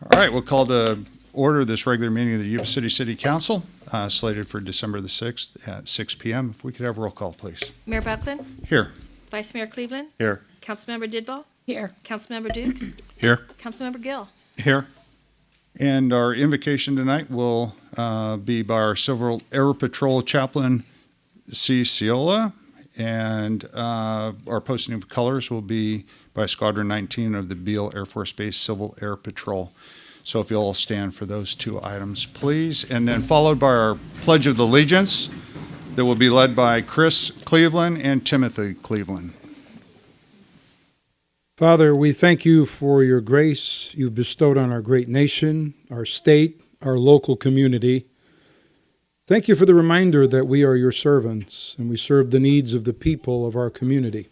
All right, we'll call to order this regular meeting of the Yuba City City Council, slated for December the 6th at 6 p.m. If we could have roll call, please. Mayor Buckland, Here. Vice Mayor Cleveland, Here. Councilmember Didball, Here. Councilmember Dukes, Here. Councilmember Gill. Here. And our invocation tonight will be by our Civil Air Patrol Chaplain, C. Ciola, and our posting of colors will be by Squadron 19 of the Beale Air Force Base Civil Air Patrol. So if you'll all stand for those two items, please. And then followed by our Pledge of Allegiance that will be led by Chris Cleveland and Timothy Cleveland. Father, we thank you for your grace you've bestowed on our great nation, our state, our local community. Thank you for the reminder that we are your servants and we serve the needs of the people of our community.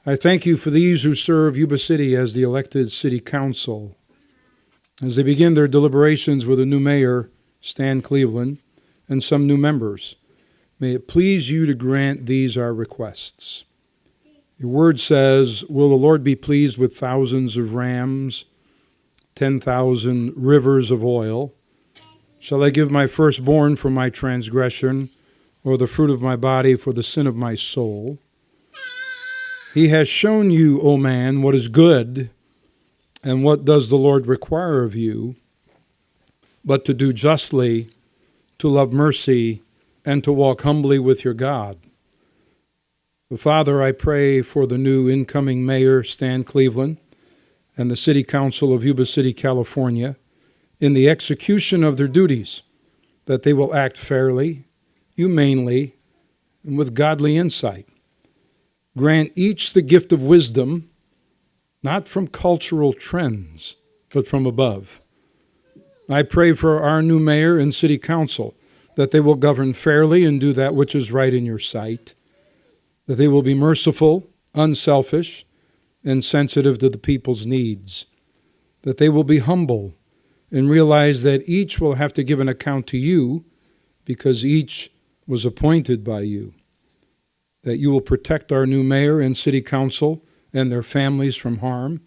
I thank you for these who serve Yuba City as the elected city council. As they begin their deliberations with a new mayor, Stan Cleveland, and some new members, may it please you to grant these our requests. Your word says, will the Lord be pleased with thousands of rams, 10,000 rivers of oil? Shall I give my firstborn for my transgression, or the fruit of my body for the sin of my soul? He has shown you, O man, what is good, and what does the Lord require of you, but to do justly, to love mercy, and to walk humbly with your God. Father, I pray for the new incoming mayor, Stan Cleveland, and the City Council of Yuba City, California, in the execution of their duties, that they will act fairly, humanely, and with godly insight. Grant each the gift of wisdom, not from cultural trends, but from above. I pray for our new mayor and city council, that they will govern fairly and do that which is right in your sight, that they will be merciful, unselfish, and sensitive to the people's needs, that they will be humble and realize that each will have to give an account to you because each was appointed by you, that you will protect our new mayor and city council and their families from harm,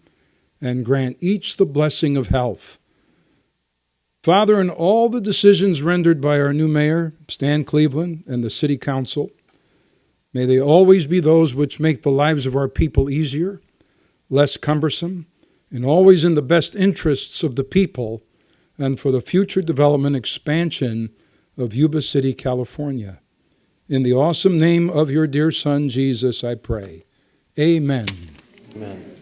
and grant each the blessing of health. Father, in all the decisions rendered by our new mayor, Stan Cleveland, and the city council, may they always be those which make the lives of our people easier, less cumbersome, and always in the best interests of the people and for the future development expansion of Yuba City, California. In the awesome name of your dear Son, Jesus, I pray. Amen. Amen.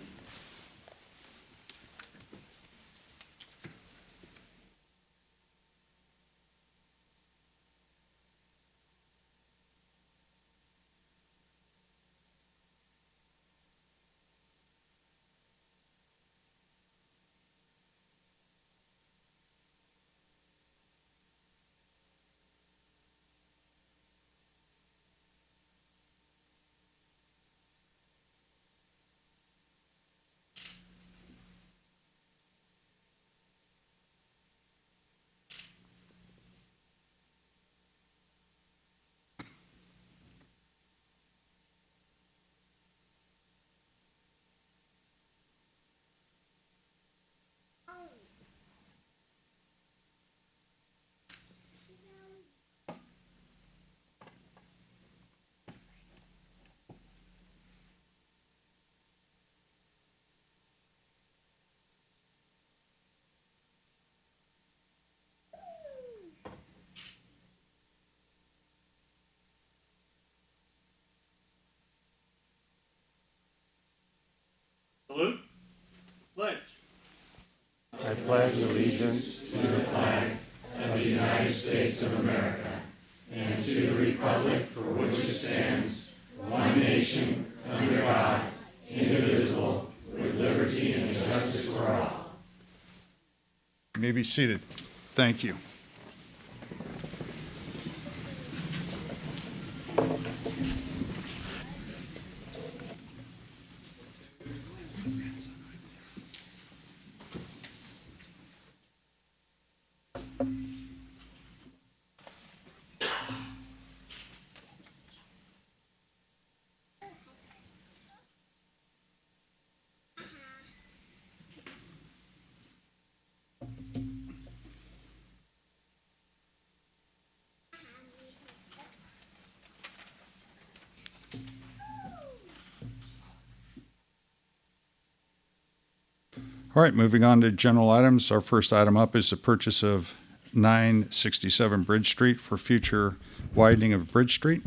Salute. Pledge. I pledge allegiance to the flag of the United States of America and to the republic for which it stands, one nation, under God, indivisible, with liberty and justice for all. You may be seated. Thank you. All right, moving on to general items. Our first item up is the purchase of 967 Bridge Street for future widening of Bridge Street,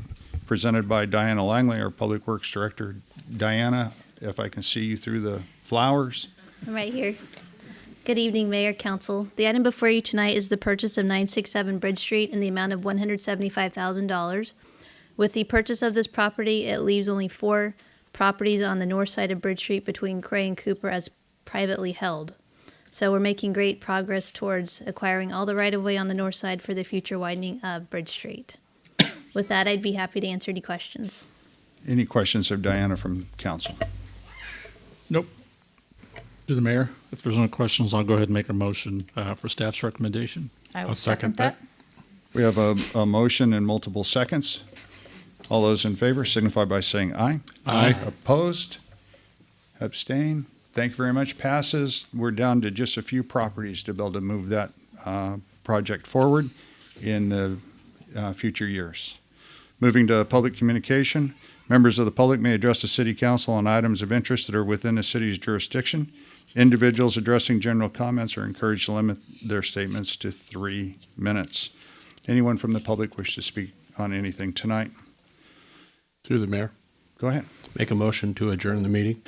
presented by Diana Langley, our Public Works Director. Diana, if I can see you through the flowers. I'm right here. Good evening, Mayor, Council. The item before you tonight is the purchase of 967 Bridge Street in the amount of $175,000. With the purchase of this property, it leaves only 4 properties on the north side of Bridge Street between Cray and Cooper as privately held. So we're making great progress towards acquiring all the right-of-way on the north side for the future widening of Bridge Street. With that, I'd be happy to answer any questions. Any questions of Diana from council? Nope. To the mayor, if there's no questions, I'll go ahead and make a motion for staff's recommendation. I will I'll second second that. We have a motion and multiple seconds. All those in favor signify by saying aye. Aye. Opposed? Abstain? Thank you very much. Passes. We're down to just a few properties to be able to move that project forward in the future years. Moving to public communication. Members of the public may address the city council on items of interest that are within the city's jurisdiction. Individuals addressing general comments are encouraged to limit their statements to 3 minutes. Anyone from the public wish to speak on anything tonight? Through the mayor, Go ahead. make a motion to adjourn the meeting.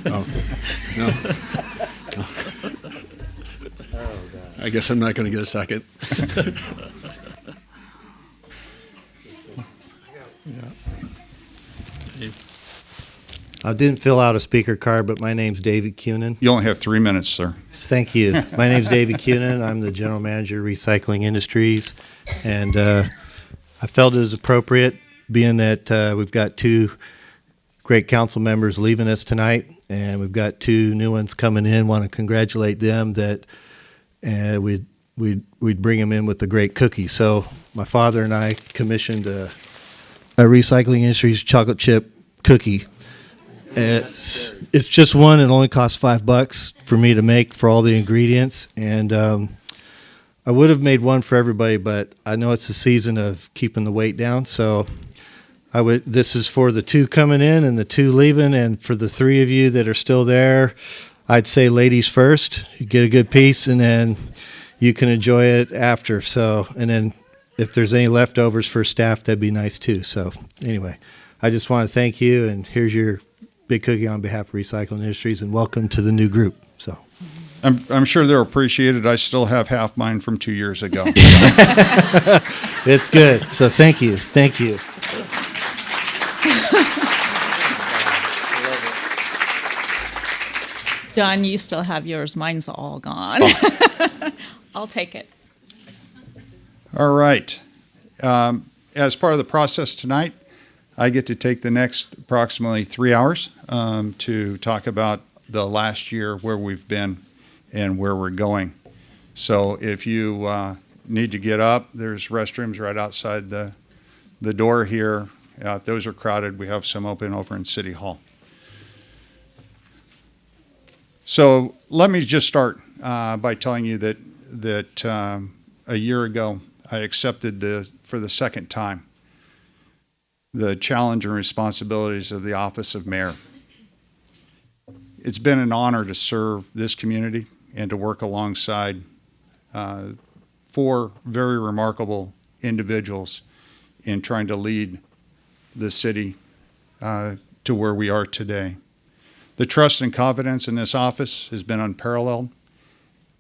Oh, no. I guess I'm not going to get a second. I didn't fill out a speaker card, but my name's David Cunin. You only have 3 minutes, sir. Thank you. My name's David Cunin. I'm the general manager of Recycling Industries, and I felt it was appropriate, being that we've got 2 great council members leaving us tonight, and we've got 2 new ones coming in. Want to congratulate them that we'd bring them in with the great cookie. So my father and I commissioned a Recycling Industries chocolate chip cookie. It's just one. It only costs $5 for me to make for all the ingredients, and I would have made one for everybody, but I know it's the season of keeping the weight down. So this is for the 2 coming in and the 2 leaving, and for the 3 of you that are still there, I'd say ladies first. You get a good piece, and then you can enjoy it after. So, and then if there's any leftovers for staff, that'd be nice too. So anyway, I just want to thank you, and here's your big cookie on behalf of Recycling Industries, and welcome to the new group. So I'm sure they're appreciated. I still have half mine from 2 years ago. it's good. So thank you. Thank you. John, you still have yours. Mine's all gone. I'll take it. All right. As part of the process tonight, I get to take the next approximately 3 hours to talk about the last year, where we've been and where we're going. So if you need to get up, there's restrooms right outside the door here. If those are crowded, we have some open over in City Hall. So let me just start by telling you that a year ago, I accepted for the second time the challenge and responsibilities of the office of mayor. It's been an honor to serve this community and to work alongside 4 very remarkable individuals in trying to lead the city to where we are today. The trust and confidence in this office has been unparalleled,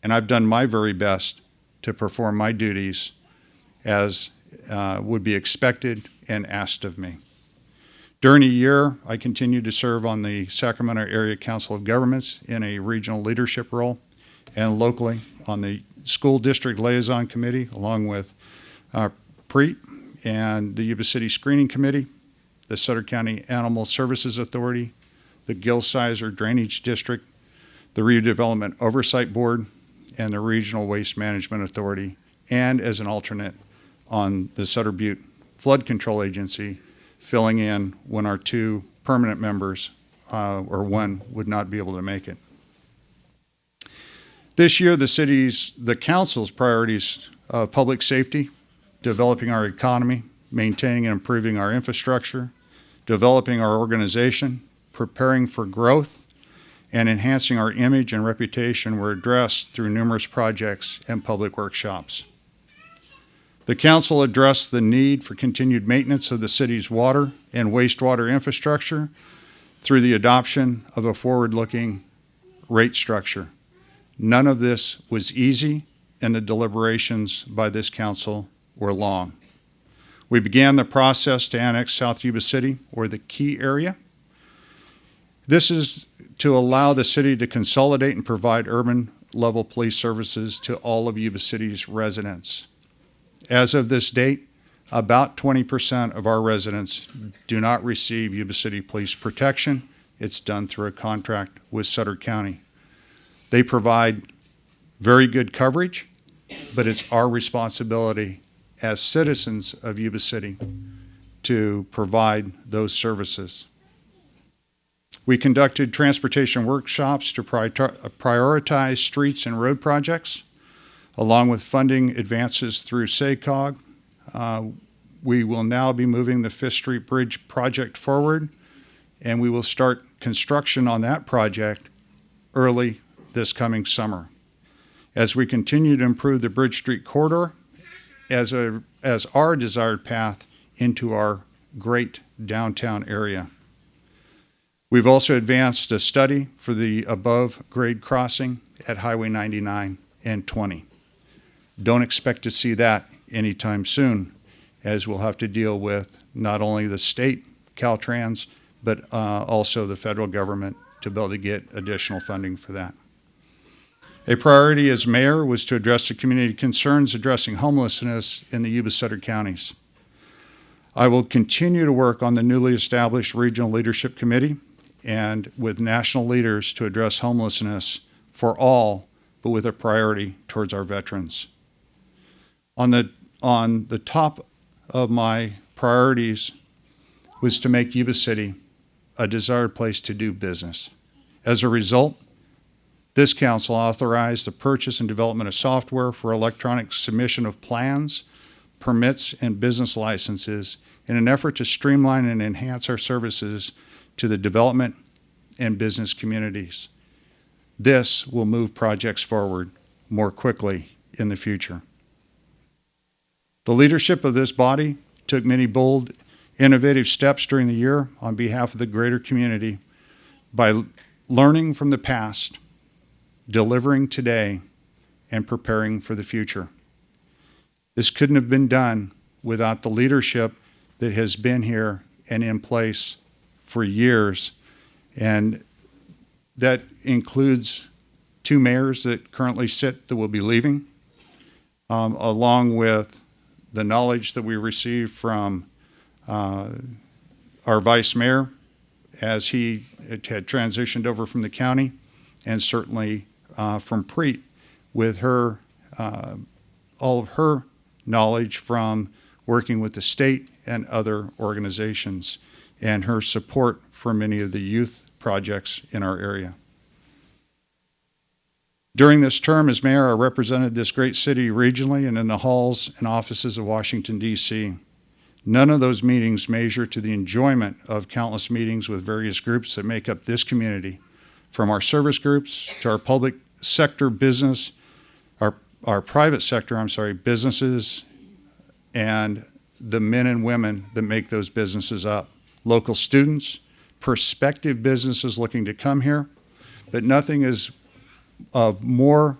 and I've done my very best to perform my duties as would be expected and asked of me. During a year, I continued to serve on the Sacramento Area Council of Governments in a regional leadership role, and locally on the School District Liaison Committee, along with Preet and the Yuba City Screening Committee, the Sutter County Animal Services Authority, the Gil-Sizer Drainage District, the Redevelopment Oversight Board, and the Regional Waste Management Authority, and as an alternate on the Sutter Butte Flood Control Agency, filling in when our 2 permanent members, or one, would not be able to make it. This year, the council's priorities of public safety, developing our economy, maintaining and improving our infrastructure, developing our organization, preparing for growth, and enhancing our image and reputation were addressed through numerous projects and public workshops. The council addressed the need for continued maintenance of the city's water and wastewater infrastructure through the adoption of a forward-looking rate structure. None of this was easy, and the deliberations by this council were long. We began the process to annex South Yuba City, or the key area. This is to allow the city to consolidate and provide urban-level police services to all of Yuba City's residents. As of this date, about 20% of our residents do not receive Yuba City Police protection. It's done through a contract with Sutter County. They provide very good coverage, but it's our responsibility as citizens of Yuba City to provide those services. We conducted transportation workshops to prioritize streets and road projects, along with funding advances through SACOG. We will now be moving the Fifth Street Bridge project forward, and we will start construction on that project early this coming summer. As we continue to improve the Bridge Street corridor as our desired path into our great downtown area. We've also advanced a study for the above-grade crossing at Highway 99 and 20. Don't expect to see that anytime soon, as we'll have to deal with not only the state, Caltrans, but also the federal government to be able to get additional funding for that. A priority as mayor was to address the community concerns addressing homelessness in the Yuba Sutter counties. I will continue to work on the newly established Regional Leadership Committee and with national leaders to address homelessness for all, but with a priority towards our veterans. On the top of my priorities was to make Yuba City a desired place to do business. As a result, this council authorized the purchase and development of software for electronic submission of plans, permits, and business licenses in an effort to streamline and enhance our services to the development and business communities. This will move projects forward more quickly in the future. The leadership of this body took many bold, innovative steps during the year on behalf of the greater community by learning from the past, delivering today, and preparing for the future. This couldn't have been done without the leadership that has been here and in place for years, and that includes 2 mayors that currently sit that will be leaving, along with the knowledge that we received from our vice mayor as he had transitioned over from the county, and certainly from Preet with her, all of her knowledge from working with the state and other organizations, and her support for many of the youth projects in our area. During this term as mayor, I represented this great city regionally and in the halls and offices of Washington, D.C. None of those meetings measure to the enjoyment of countless meetings with various groups that make up this community, from our service groups to our public sector business, our private sector, businesses, and the men and women that make those businesses up. Local students, prospective businesses looking to come here, but nothing is of more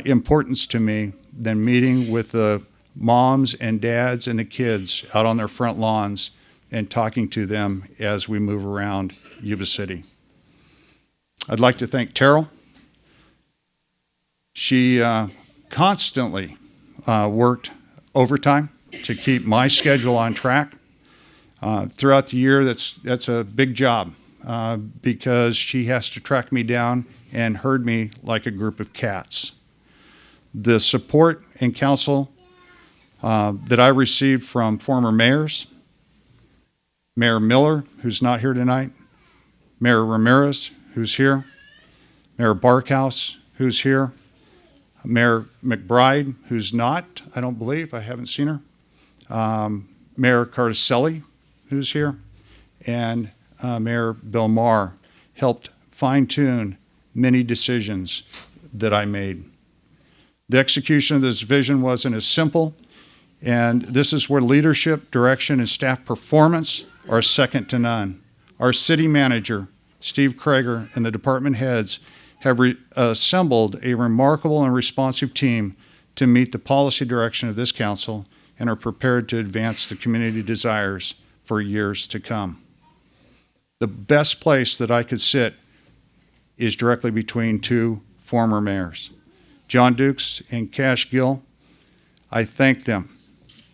importance to me than meeting with the moms and dads and the kids out on their front lawns and talking to them as we move around Yuba City. I'd like to thank Terrell. She constantly worked overtime to keep my schedule on track. Throughout the year, that's a big job because she has to track me down and herd me like a group of cats. The support and counsel that I received from former mayors, Mayor Miller, who's not here tonight, Mayor Ramirez, who's here, Mayor Barkhouse, who's here, Mayor McBride, who's not, I don't believe, I haven't seen her, Mayor Carticelli, who's here, and Mayor Bill Maher helped fine-tune many decisions that I made. The execution of this vision wasn't as simple, and this is where leadership, direction, and staff performance are second to none. Our city manager, Steve Krager, and the department heads have assembled a remarkable and responsive team to meet the policy direction of this council and are prepared to advance the community desires for years to come. The best place that I could sit is directly between two former mayors, John Dukes and Cash Gill. I thank them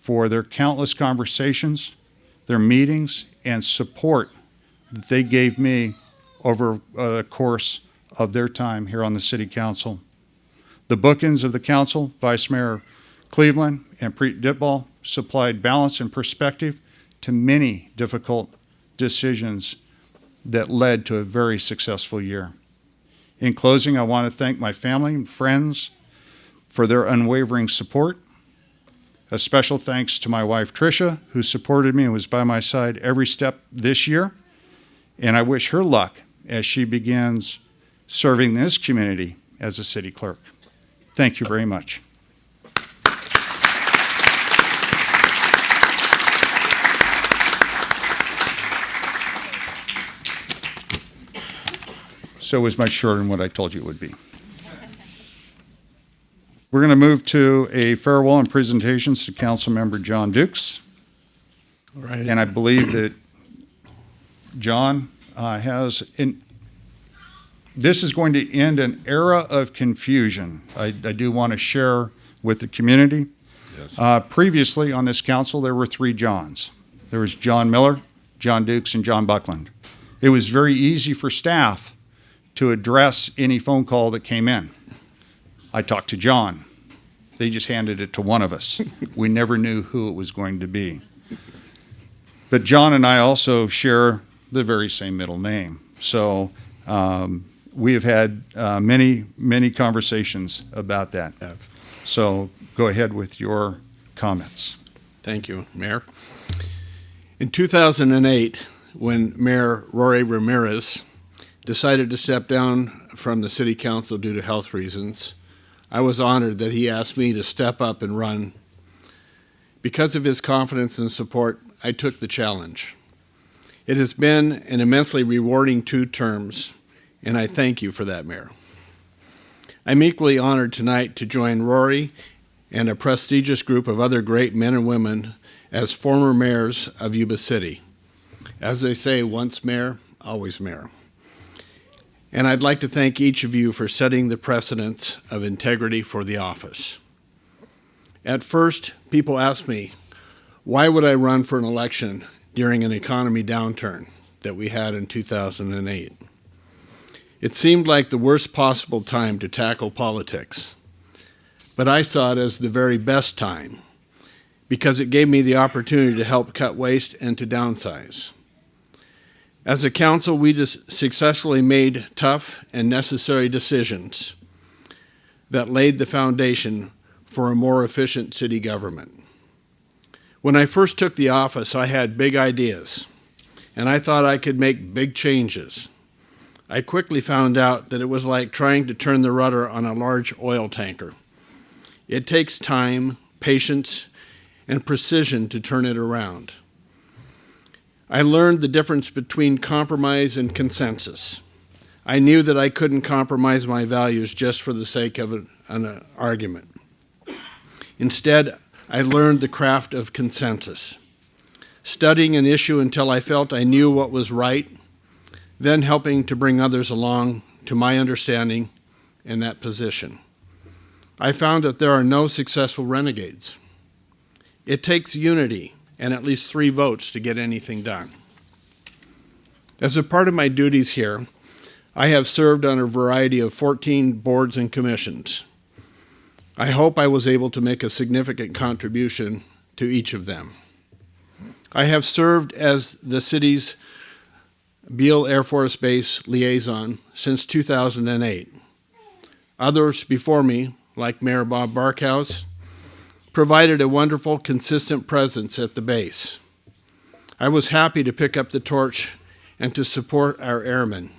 for their countless conversations, their meetings, and support that they gave me over the course of their time here on the City Council. The bookends of the council, Vice Mayor Cleveland and Preet Ditball, supplied balance and perspective to many difficult decisions that led to a very successful year. In closing, I want to thank my family and friends for their unwavering support. A special thanks to my wife, Tricia, who supported me and was by my side every step this year. And I wish her luck as she begins serving this community as a city clerk. Thank you very much. So it was much shorter than what I told you it would be. We're going to move to a farewell and presentations to Councilmember John Dukes. All right. And I believe that John this is going to end an era of confusion. I do want to share with the community. Yes. Previously on this council, there were 3 Johns. There was John Miller, John Dukes, and John Buckland. It was very easy for staff to address any phone call that came in. I talked to John. They just handed it to one of us. We never knew who it was going to be. But John and I also share the very same middle name. So we have had many conversations about that. So go ahead with your comments. Thank you, Mayor. In 2008, when Mayor Rory Ramirez decided to step down from the City Council due to health reasons, I was honored that he asked me to step up and run. Because of his confidence and support, I took the challenge. It has been an immensely rewarding 2 terms, and I thank you for that, Mayor. I'm equally honored tonight to join Rory and a prestigious group of other great men and women as former mayors of Yuba City. As they say, once mayor, always mayor. And I'd like to thank each of you for setting the precedence of integrity for the office. At first, people asked me, why would I run for an election during an economy downturn that we had in 2008? It seemed like the worst possible time to tackle politics, but I saw it as the very best time because it gave me the opportunity to help cut waste and to downsize. As a council, we successfully made tough and necessary decisions that laid the foundation for a more efficient city government. When I first took the office, I had big ideas, and I thought I could make big changes. I quickly found out that it was like trying to turn the rudder on a large oil tanker. It takes time, patience, and precision to turn it around. I learned the difference between compromise and consensus. I knew that I couldn't compromise my values just for the sake of an argument. Instead, I learned the craft of consensus, studying an issue until I felt I knew what was right, then helping to bring others along to my understanding in that position. I found that there are no successful renegades. It takes unity and at least 3 votes to get anything done. As a part of my duties here, I have served on a variety of 14 boards and commissions. I hope I was able to make a significant contribution to each of them. I have served as the city's Beale Air Force Base liaison since 2008. Others before me, like Mayor Bob Barkhouse, provided a wonderful, consistent presence at the base. I was happy to pick up the torch and to support our airmen.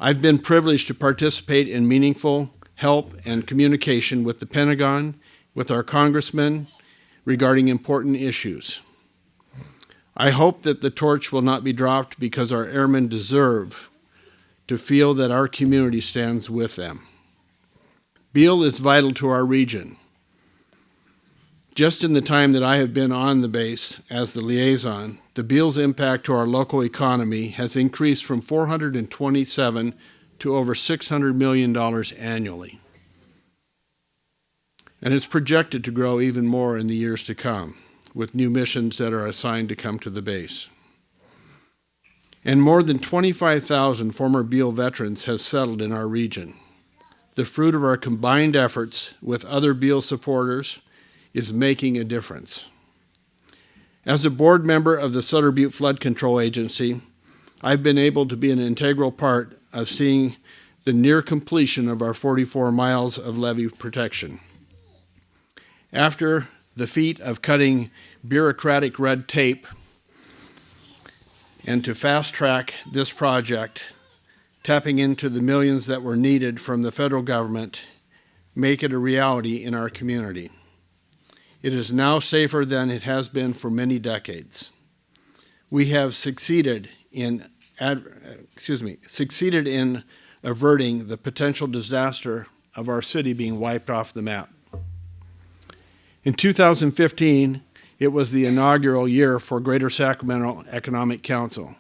I've been privileged to participate in meaningful help and communication with the Pentagon, with our congressmen regarding important issues. I hope that the torch will not be dropped because our airmen deserve to feel that our community stands with them. Beal is vital to our region. Just in the time that I have been on the base as the liaison, the Beal's impact to our local economy has increased from $427 to over $600 million annually. And it's projected to grow even more in the years to come, with new missions that are assigned to come to the base. And more than 25,000 former Beal veterans have settled in our region. The fruit of our combined efforts with other Beal supporters is making a difference. As a board member of the Sutter Butte Flood Control Agency, I've been able to be an integral part of seeing the near completion of our 44 miles of levee protection. After the feat of cutting bureaucratic red tape and to fast-track this project, tapping into the millions that were needed from the federal government, make it a reality in our community. It is now safer than it has been for many decades. We have succeeded in averting the potential disaster of our city being wiped off the map. In 2015, it was the inaugural year for Greater Sacramento Economic Council.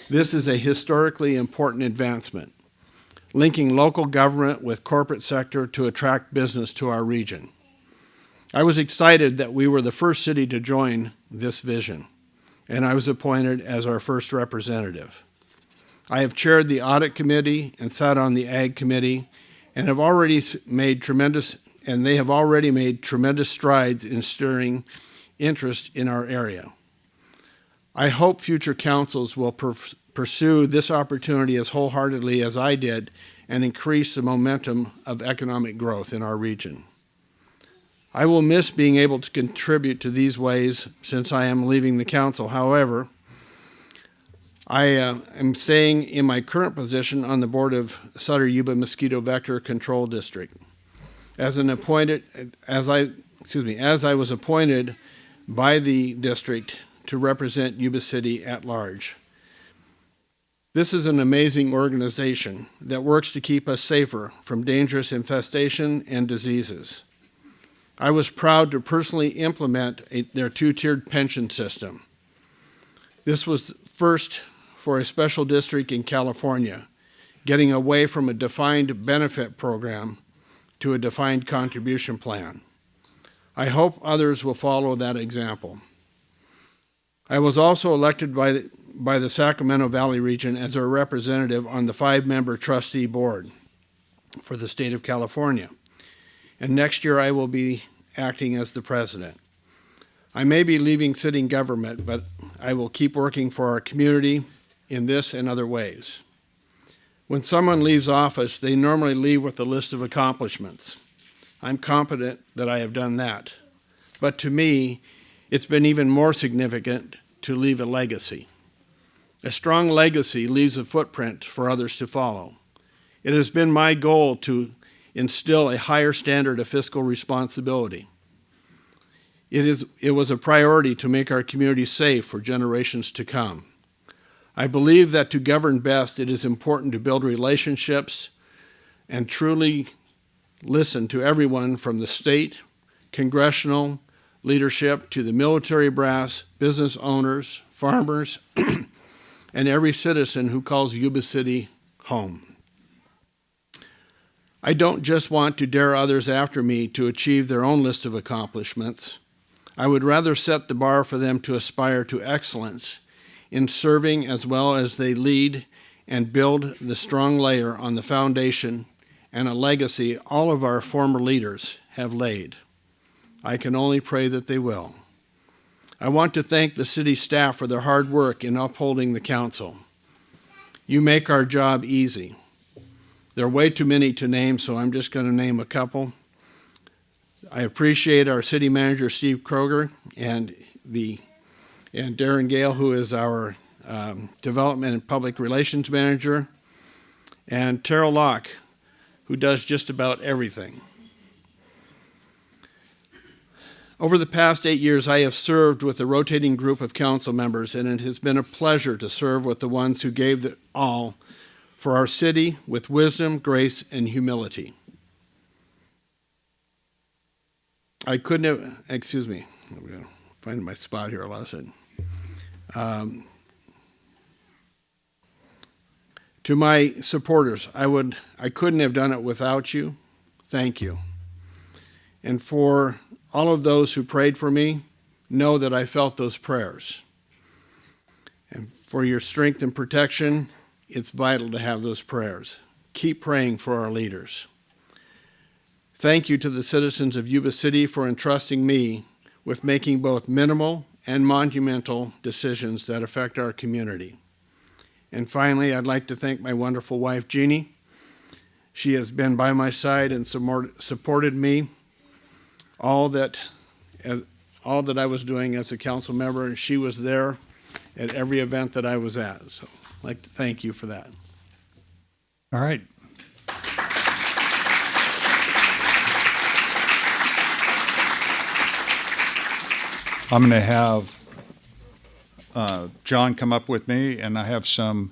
This is a historically important advancement, linking local government with corporate sector to attract business to our region. I was excited that we were the first city to join this vision, and I was appointed as our first representative. I have chaired the audit committee and sat on the ag committee, and they have already made tremendous strides in stirring interest in our area. I hope future councils will pursue this opportunity as wholeheartedly as I did and increase the momentum of economic growth in our region. I will miss being able to contribute to these ways since I am leaving the council. However, I am staying in my current position on the board of Sutter Yuba Mosquito Vector Control District. As I was appointed by the district to represent Yuba City at large. This is an amazing organization that works to keep us safer from dangerous infestation and diseases. I was proud to personally implement their two-tiered pension system. This was first for a special district in California, getting away from a defined benefit program to a defined contribution plan. I hope others will follow that example. I was also elected by the Sacramento Valley region as a representative on the 5-member trustee board for the state of California. And next year I will be acting as the president. I may be leaving city government, but I will keep working for our community in this and other ways. When someone leaves office, they normally leave with a list of accomplishments. I'm confident that I have done that. But to me, it's been even more significant to leave a legacy. A strong legacy leaves a footprint for others to follow. It has been my goal to instill a higher standard of fiscal responsibility. It was a priority to make our community safe for generations to come. I believe that to govern best, it is important to build relationships and truly listen to everyone from the state, congressional leadership to the military brass, business owners, farmers, and every citizen who calls Yuba City home. I don't just want to dare others after me to achieve their own list of accomplishments. I would rather set the bar for them to aspire to excellence in serving as well as they lead and build the strong layer on the foundation and a legacy all of our former leaders have laid. I can only pray that they will. I want to thank the city staff for their hard work in upholding the council. You make our job easy. There are way too many to name, so I'm just going to name a couple. I appreciate our city manager, Steve Kroger, and Darren Gale, who is our development and public relations manager. and Terrell Locke, who does just about everything. Over the past 8 years, I have served with a rotating group of council members, and it has been a pleasure to serve with the ones who gave it all for our city with wisdom, grace, and humility. I couldn't have, excuse me, I'm going to find my spot here, I lost it. To my supporters, I couldn't have done it without you. Thank you. And for all of those who prayed for me, know that I felt those prayers. And for your strength and protection, it's vital to have those prayers. Keep praying for our leaders. Thank you to the citizens of Yuba City for entrusting me with making both minimal and monumental decisions that affect our community. And finally, I'd like to thank my wonderful wife, Jeannie. She has been by my side and supported me all that I was doing as a council member, and she was there at every event that I was at. So I'd like to thank you for that. All right. I'm going to have John come up with me, and I have some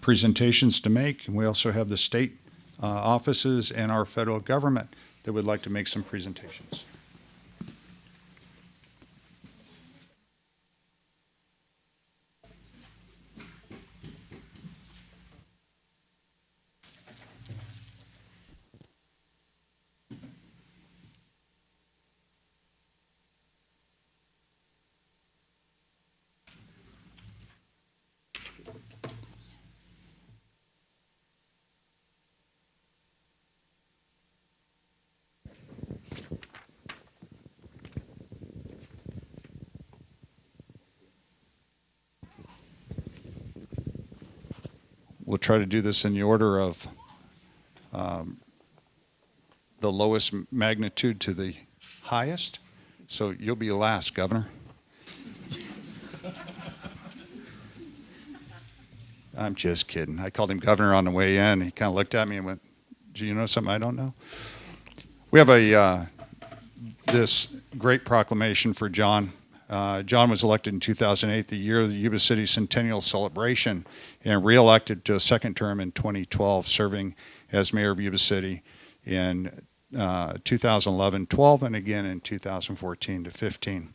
presentations to make. And we also have the state offices and our federal government that would like to make some presentations. We'll try to do this in the order of the lowest magnitude to the highest. So you'll be last, Governor. I'm just kidding. I called him Governor on the way in. He kind of looked at me and went, "Do you know something I don't know?" We have this great proclamation for John. John was elected in 2008, the year of the Yuba City Centennial Celebration, and reelected to a second term in 2012, serving as mayor of Yuba City in 2011-12 and again in 2014-15.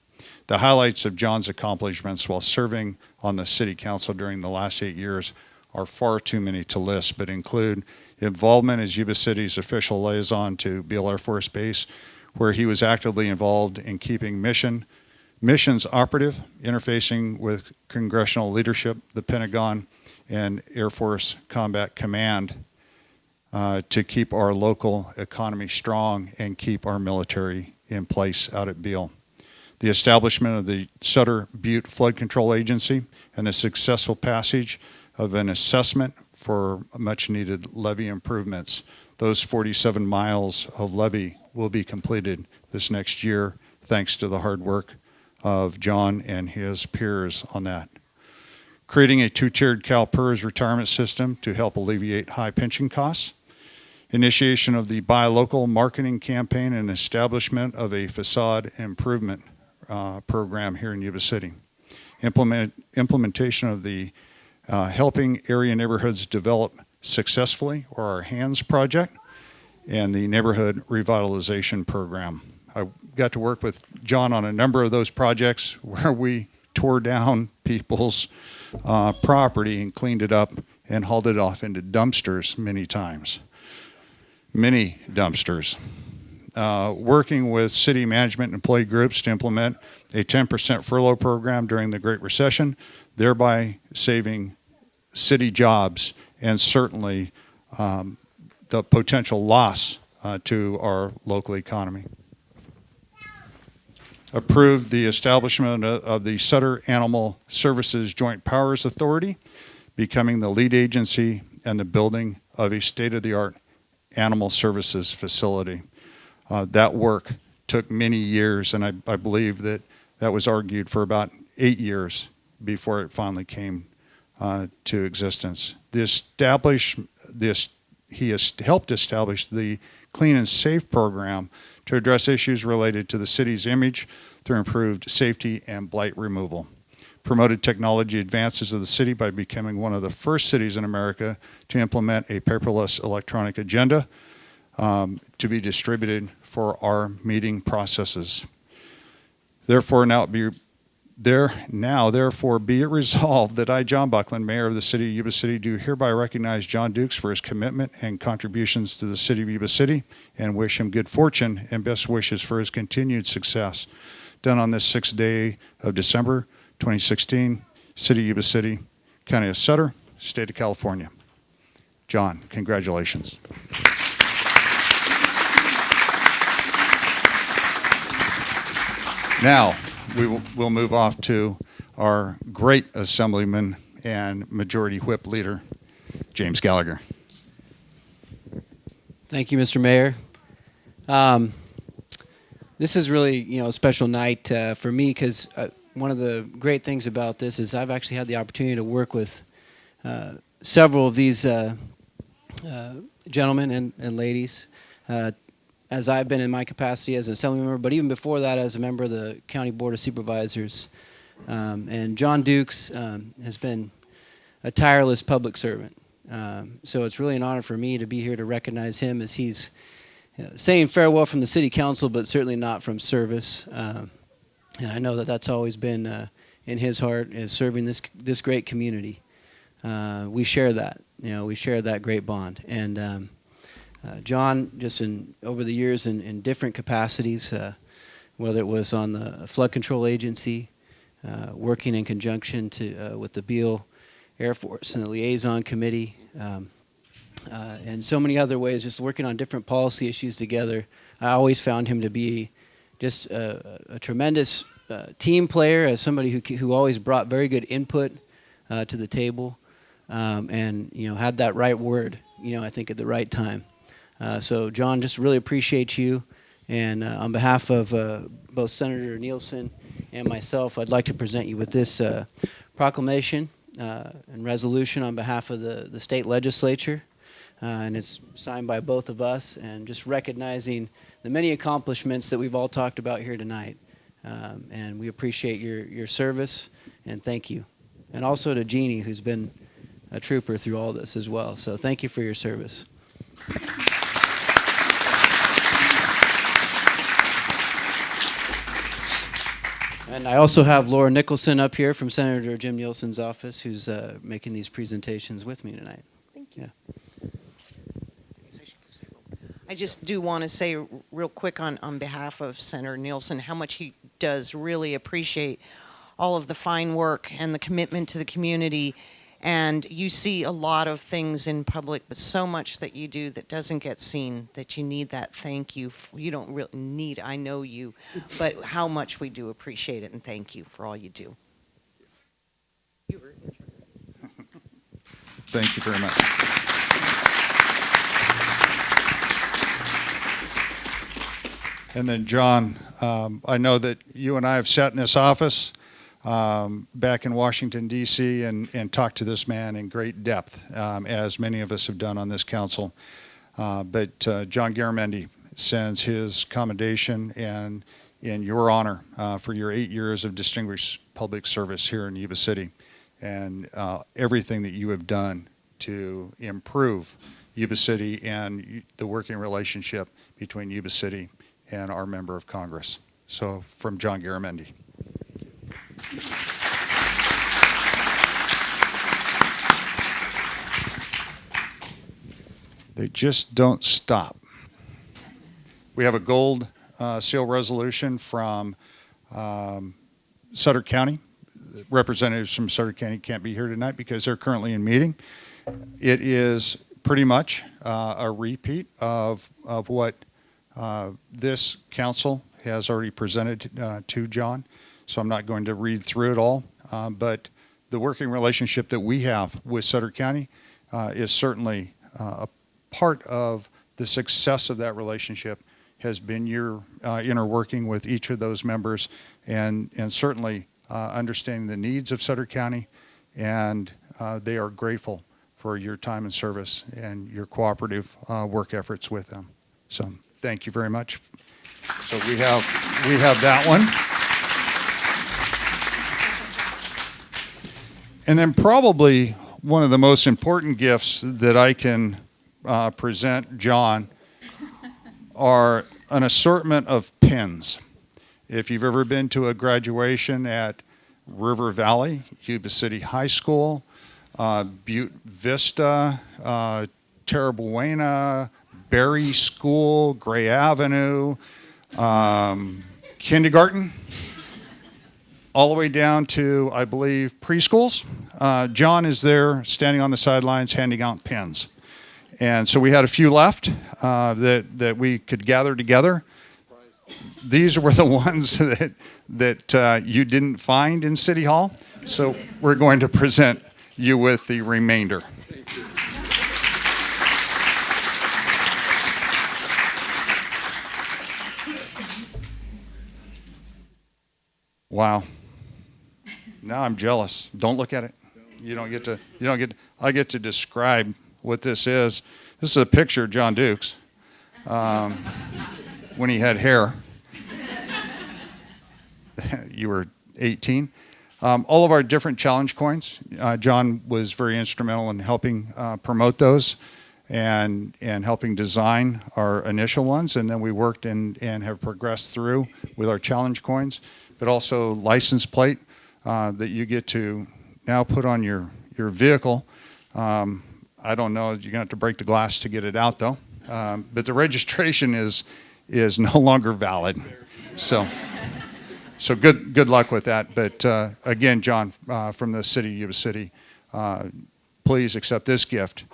The highlights of John's accomplishments while serving on the city council during the last 8 years are far too many to list, but include involvement as Yuba City's official liaison to Beale Air Force Base, where he was actively involved in keeping missions operative, interfacing with congressional leadership, the Pentagon, and Air Force Combat Command to keep our local economy strong and keep our military in place out at Beale. The establishment of the Sutter Butte Flood Control Agency and the successful passage of an assessment for much needed levee improvements. Those 47 miles of levee will be completed this next year thanks to the hard work of John and his peers on that. Creating a two-tiered CalPERS retirement system to help alleviate high pension costs. Initiation of the buy local marketing campaign and establishment of a facade improvement program here in Yuba City. Implementation of the Helping Area Neighborhoods Develop Successfully, or our HANDS project, and the Neighborhood Revitalization Program. I got to work with John on a number of those projects where we tore down people's property and cleaned it up and hauled it off into dumpsters many times. Many dumpsters. Working with city management and employee groups to implement a 10% furlough program during the Great Recession, thereby saving city jobs and certainly the potential loss to our local economy. Approved the establishment of the Sutter Animal Services Joint Powers Authority, becoming the lead agency and the building of a state-of-the-art animal services facility. That work took many years, and I believe that was argued for about 8 years before it finally came to existence. He has helped establish the Clean and Safe program to address issues related to the city's image through improved safety and blight removal. Promoted technology advances of the city by becoming one of the first cities in America to implement a paperless electronic agenda to be distributed for our meeting processes. Therefore be it resolved that I, John Buckland, Mayor of the City of Yuba City, do hereby recognize John Dukes for his commitment and contributions to the City of Yuba City and wish him good fortune and best wishes for his continued success. Done on this 6th day of December 2016, City of Yuba City, County of Sutter, State of California. John, congratulations. Now, we'll move off to our great Assemblyman and Majority Whip Leader, James Gallagher. Thank you, Mr. Mayor. This is really, a special night for me because one of the great things about this is I've actually had the opportunity to work with several of these gentlemen and ladies as I've been in my capacity as an assembly member, but even before that as a member of the County Board of Supervisors. And John Dukes has been a tireless public servant. So it's really an honor for me to be here to recognize him as he's saying farewell from the City Council, but certainly not from service. And I know that that's always been in his heart, is serving this great community. We share that, we share that great bond. And John, just over the years in different capacities, whether it was on the Flood Control Agency, working in conjunction with the Beale Air Force and the Liaison Committee, and so many other ways, just working on different policy issues together. I always found him to be just a tremendous team player, as somebody who always brought very good input to the table, and had that right word, I think at the right time. So John, just really appreciate you, and on behalf of both Senator Nielsen and myself, I'd like to present you with this proclamation and resolution on behalf of the state legislature, and it's signed by both of us, and just recognizing the many accomplishments that we've all talked about here tonight. And we appreciate your service, and thank you. And also to Jeannie, who's been a trooper through all this as well. So thank you for your service. And I also have Laura Nicholson up here from Senator Jim Nielsen's office, who's making these presentations with me tonight. Thank you. Yeah. I just do want to say real quick on behalf of Senator Nielsen how much he does really appreciate all of the fine work and the commitment to the community. And you see a lot of things in public, but so much that you do that doesn't get seen, that you need that thank you. You don't really need, I know you, but how much we do appreciate it, and thank you for all you do. Thank you very much. And then, John, I know that you and I have sat in this office back in Washington, D.C., and talked to this man in great depth, as many of us have done on this council. But John Garamendi sends his commendation and in your honor for your 8 years of distinguished public service here in Yuba City, and everything that you have done to improve Yuba City and the working relationship between Yuba City and our member of Congress. So, from John Garamendi. They just don't stop. We have a gold seal resolution from Sutter County. Representatives from Sutter County can't be here tonight because they're currently in meeting. It is pretty much a repeat of what this council has already presented to John. So I'm not going to read through it all, but the working relationship that we have with Sutter County is certainly a part of the success of that relationship has been your inner working with each of those members, and certainly understanding the needs of Sutter County and they are grateful for your time and service and your cooperative work efforts with them. So thank you very much. So we have that one. And then probably one of the most important gifts that I can present John are an assortment of pins. If you've ever been to a graduation at River Valley, Yuba City High School, Butte Vista, Terra Buena, Berry School, Gray Avenue, kindergarten, all the way down to, I believe, preschools. John is there standing on the sidelines handing out pins. And so we had a few left that we could gather together. These were the ones that you didn't find in City Hall. So we're going to present you with the remainder. Wow. Now I'm jealous. Don't look at it. I get to describe what this is. This is a picture of John Dukes when he had hair. You were 18. All of our different challenge coins, John was very instrumental in helping promote those and helping design our initial ones. And then we worked and have progressed through with our challenge coins, but also license plate that you get to now put on your vehicle. I don't know, you're going to have to break the glass to get it out though. But the registration is no longer valid. So good luck with that. But again, John, from the city of Yuba City, please accept this gift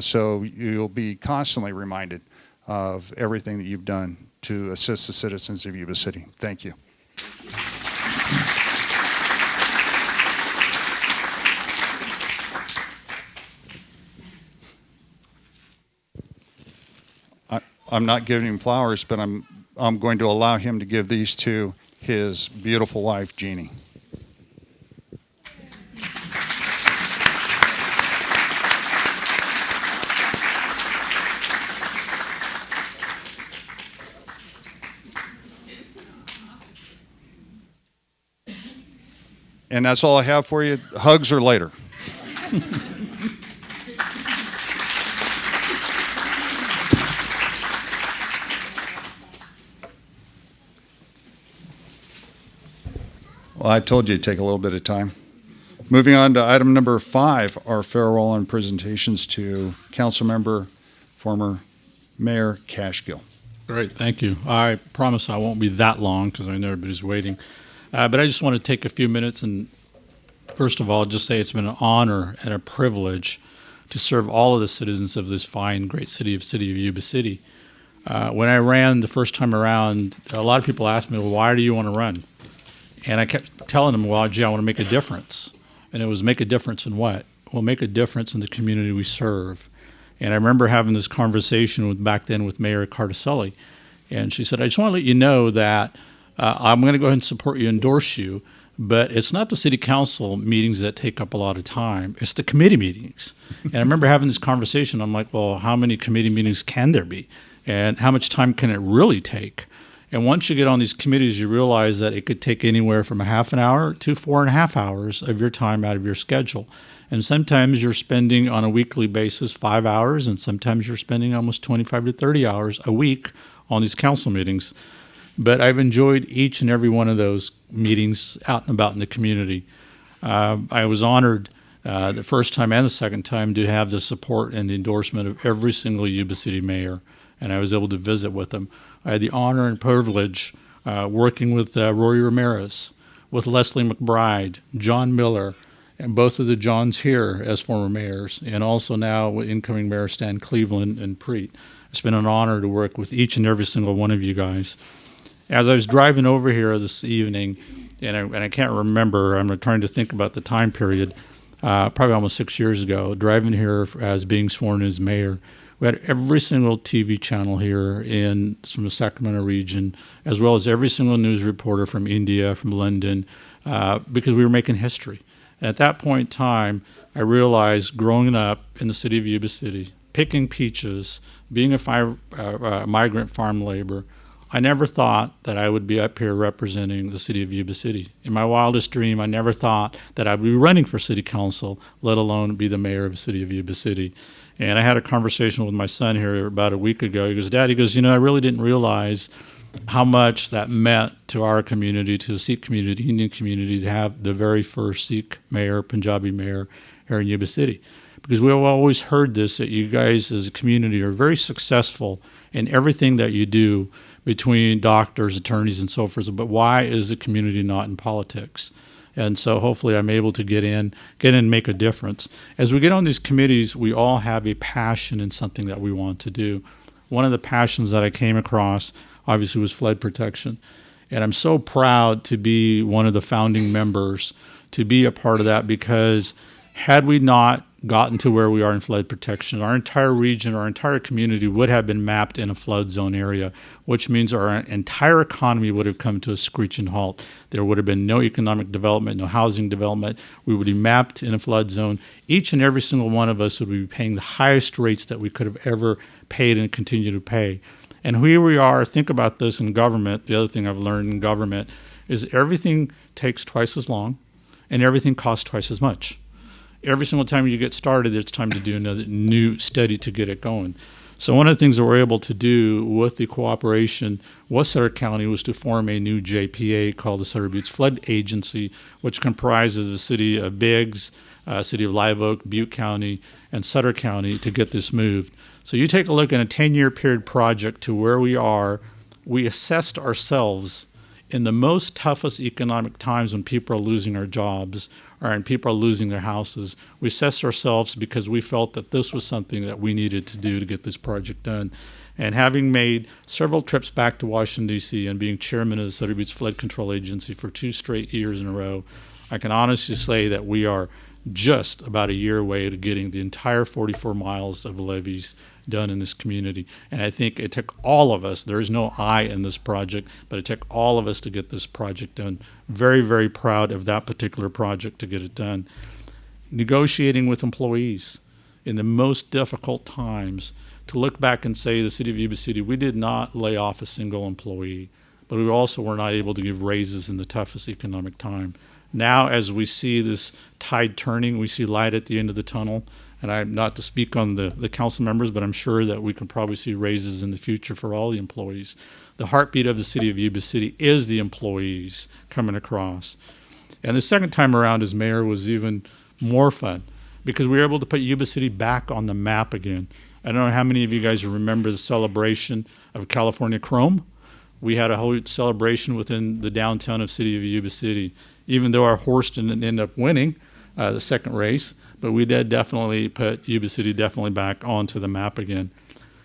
so you'll be constantly reminded of everything that you've done to assist the citizens of Yuba City. Thank you. I'm not giving him flowers, but I'm going to allow him to give these to his beautiful wife, Jeannie. And that's all I have for you. Hugs are later. Well, I told you it'd take a little bit of time. Moving on to item number 5, our farewell and presentations to Councilmember, former Mayor Cashgill. Great, thank you. I promise I won't be that long because I know everybody's waiting. But I just want to take a few minutes and first of all just say it's been an honor and a privilege to serve all of the citizens of this fine, great city of Yuba City. When I ran the first time around, a lot of people asked me, well, why do you want to run? And I kept telling them, well, gee, I want to make a difference. And it was make a difference in what? Well, make a difference in the community we serve. And I remember having this conversation back then with Mayor Cartaselli. And she said, I just want to let you know that I'm going to go ahead and support you, endorse you, but it's not the city council meetings that take up a lot of time. It's the committee meetings. And I remember having this conversation. I'm like, well, how many committee meetings can there be? And how much time can it really take? And once you get on these committees, you realize that it could take anywhere from a half an hour to 4.5 hours of your time out of your schedule. And sometimes you're spending on a weekly basis 5 hours, and sometimes you're spending almost 25 to 30 hours a week on these council meetings. But I've enjoyed each and every one of those meetings out and about in the community. I was honored the first time and the second time to have the support and the endorsement of every single Yuba City mayor, and I was able to visit with them. I had the honor and privilege working with Rory Ramirez, with Leslie McBride, John Miller, and both of the Johns here as former mayors, and also now with incoming Mayor Stan Cleveland and Preet. It's been an honor to work with each and every single one of you guys. As I was driving over here this evening, and I can't remember, I'm trying to think about the time period, probably almost 6 years ago, driving here as being sworn as mayor, we had every single TV channel here from the Sacramento region, as well as every single news reporter from India, from London, because we were making history. And at that point in time, I realized growing up in the city of Yuba City, picking peaches, being a migrant farm laborer, I never thought that I would be up here representing the city of Yuba City. In my wildest dream, I never thought that I would be running for city council, let alone be the mayor of the city of Yuba City. And I had a conversation with my son here about a week ago. He goes, Dad, I really didn't realize how much that meant to our community, to the Sikh community, Indian community, to have the very first Sikh mayor, Punjabi mayor here in Yuba City. Because we've always heard this, that you guys as a community are very successful in everything that you do between doctors, attorneys, and so forth. But why is the community not in politics? And so hopefully I'm able to get in and make a difference. As we get on these committees, we all have a passion in something that we want to do. One of the passions that I came across, obviously, was flood protection. And I'm so proud to be one of the founding members, to be a part of that, because had we not gotten to where we are in flood protection, our entire region, our entire community would have been mapped in a flood zone area, which means our entire economy would have come to a screeching halt. There would have been no economic development, no housing development. We would be mapped in a flood zone. Each and every single one of us would be paying the highest rates that we could have ever paid and continue to pay. And here we are. Think about this in government. The other thing I've learned in government is everything takes twice as long and everything costs twice as much. Every single time you get started, it's time to do another new study to get it going. So one of the things that we're able to do with the cooperation with Sutter County was to form a new JPA called the Sutter Buttes Flood Agency, which comprises the city of Biggs, city of Live Oak, Butte County, and Sutter County to get this moved. So you take a look at a 10-year period project to where we are. We assessed ourselves in the most toughest economic times when people are losing their jobs and people are losing their houses. We assessed ourselves because we felt that this was something that we needed to do to get this project done. And having made several trips back to Washington, D.C., and being chairman of the Sutter Buttes Flood Control Agency for 2 straight years in a row, I can honestly say that we are just about a year away to getting the entire 44 miles of levees done in this community. And I think it took all of us, there is no I in this project, but it took all of us to get this project done. Very, very proud of that particular project to get it done. Negotiating with employees in the most difficult times, to look back and say the city of Yuba City, we did not lay off a single employee, but we also were not able to give raises in the toughest economic time. Now, as we see this tide turning, we see light at the end of the tunnel. And I'm not to speak on the council members, but I'm sure that we can probably see raises in the future for all the employees. The heartbeat of the city of Yuba City is the employees coming across. And the second time around as mayor was even more fun because we were able to put Yuba City back on the map again. I don't know how many of you guys remember the celebration of California Chrome. We had a whole celebration within the downtown of city of Yuba City, even though our horse didn't end up winning the second race. But we did definitely put Yuba City definitely back onto the map again.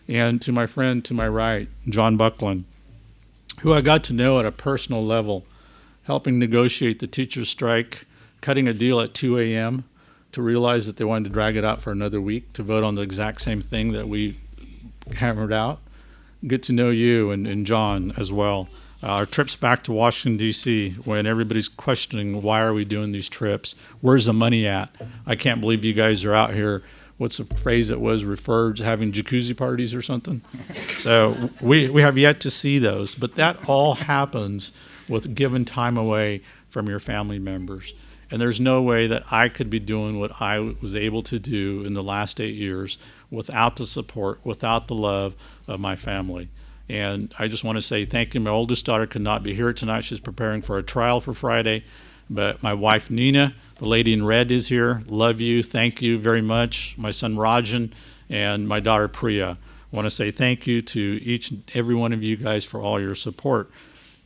And to my friend to my right, John Buckland, who I got to know at a personal level, helping negotiate the teacher's strike, cutting a deal at 2 a.m. to realize that they wanted to drag it out for another week to vote on the exact same thing that we hammered out. Get to know you and John as well. Our trips back to Washington, D.C., when everybody's questioning why are we doing these trips, where's the money at? I can't believe you guys are out here. What's the phrase that was referred to, having jacuzzi parties or something? So we have yet to see those, but that all happens with giving time away from your family members. And there's no way that I could be doing what I was able to do in the last 8 years without the support, without the love of my family. And I just want to say thank you. My oldest daughter could not be here tonight. She's preparing for a trial for Friday. But my wife, Nina, the lady in red, is here. Love you. Thank you very much. My son, Rajan, and my daughter, Priya. I want to say thank you to each and every one of you guys for all your support.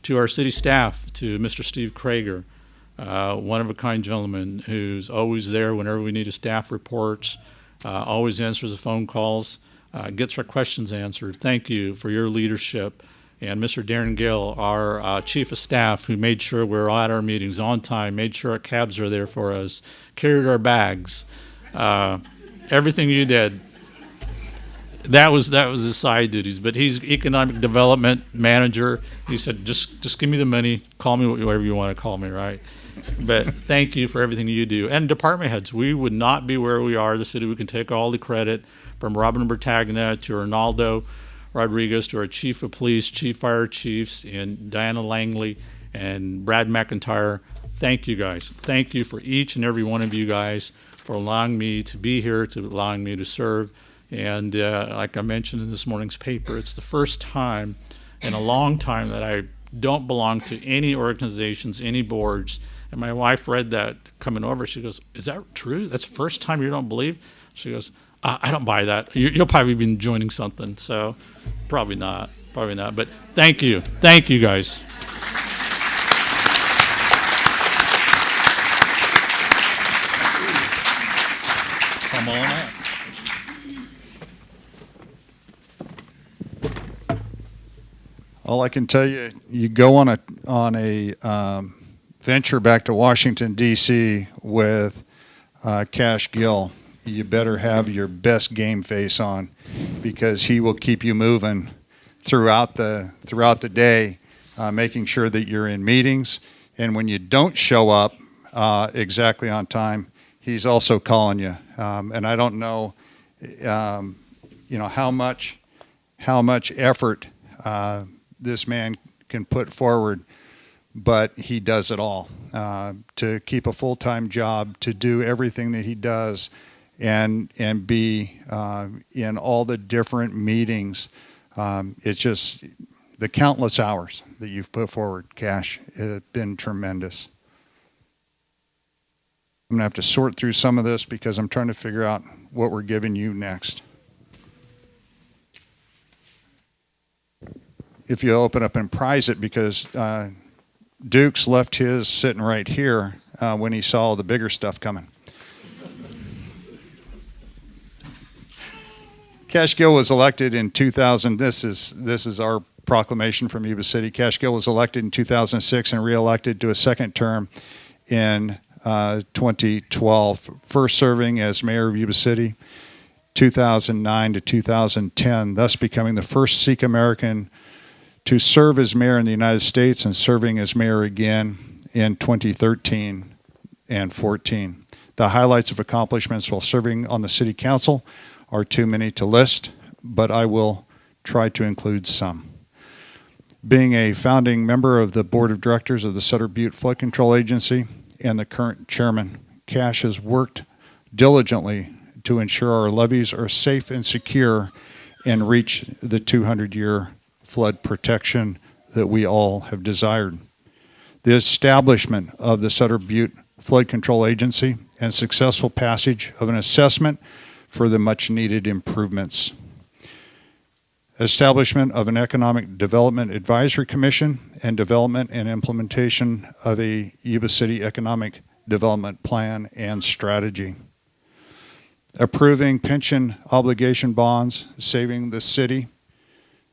To our city staff, to Mr. Steve Krager, one-of-a-kind gentleman who's always there whenever we need a staff reports, always answers the phone calls. Gets our questions answered. Thank you for your leadership. And Mr. Darren Gill, our chief of staff, who made sure we're at our meetings on time, made sure our cabs are there for us, carried our bags, everything you did. That was his side duties. But he's economic development manager. He said, just give me the money, call me whatever you want to call me, right? But thank you for everything you do. And department heads, we would not be where we are. The city, we can take all the credit from Robin Bertagna to Ronaldo Rodriguez to our chief of police, chief fire chiefs, and Diana Langley and Brad McIntyre. Thank you guys. Thank you for each and every one of you guys for allowing me to be here, to allowing me to serve. And like I mentioned in this morning's paper, it's the first time in a long time that I don't belong to any organizations, any boards. And my wife read that coming over. She goes, "Is that true? That's the first time you don't believe?" She goes, "I don't buy that. You'll probably be joining something." So probably not. But thank you. Thank you, guys. Come on up. All I can tell you, you go on a venture back to Washington, D.C. with Cash Gill. You better have your best game face on, because he will keep you moving throughout the day, making sure that you're in meetings. And when you don't show up exactly on time, he's also calling you. And I don't know, how much effort this man can put forward, but he does it all to keep a full-time job, to do everything that he does, and be in all the different meetings. It's just the countless hours that you've put forward, Cash, has been tremendous. I'm gonna have to sort through some of this because I'm trying to figure out what we're giving you next. If you open up and prize it, because Dukes left his sitting right here when he saw the bigger stuff coming. Cash Gill was elected in 2000. This is our proclamation from Yuba City. Cash Gill was elected in 2006 and reelected to a second term in 2012, first serving as mayor of Yuba City, 2009 to 2010, thus becoming the first Sikh American to serve as mayor in the United States, and serving as mayor again in 2013 and 14. The highlights of accomplishments while serving on the city council are too many to list, but I will try to include some. Being a founding member of the board of directors of the Sutter Butte Flood Control Agency and the current chairman, Cash has worked diligently to ensure our levees are safe and secure and reach the 200-year flood protection that we all have desired. The establishment of the Sutter Butte Flood Control Agency and successful passage of an assessment for the much-needed improvements. Establishment of an Economic Development Advisory Commission and development and implementation of a Yuba City Economic Development Plan and Strategy. Approving pension obligation bonds, saving the city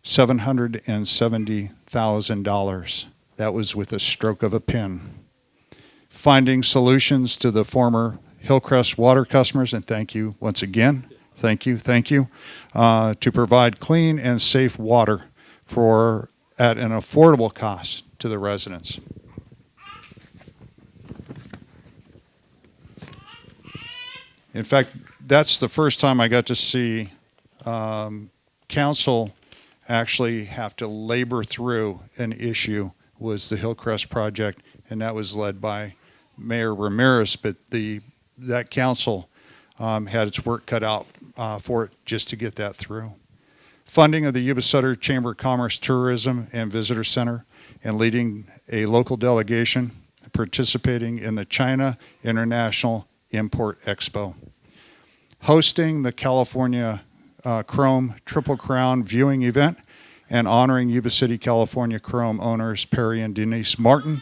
$770,000. That was with a stroke of a pen. Finding solutions to the former Hillcrest water customers, and thank you once again, thank you, to provide clean and safe water at an affordable cost to the residents. In fact, that's the first time I got to see council actually have to labor through an issue, was the Hillcrest project, and that was led by Mayor Ramirez, but that council had its work cut out for it just to get that through. Funding of the Yuba Sutter Chamber of Commerce Tourism and Visitor Center, and leading a local delegation participating in the China International Import Expo. Hosting the California Chrome Triple Crown viewing event and honoring Yuba City, California Chrome owners Perry and Denise Martin,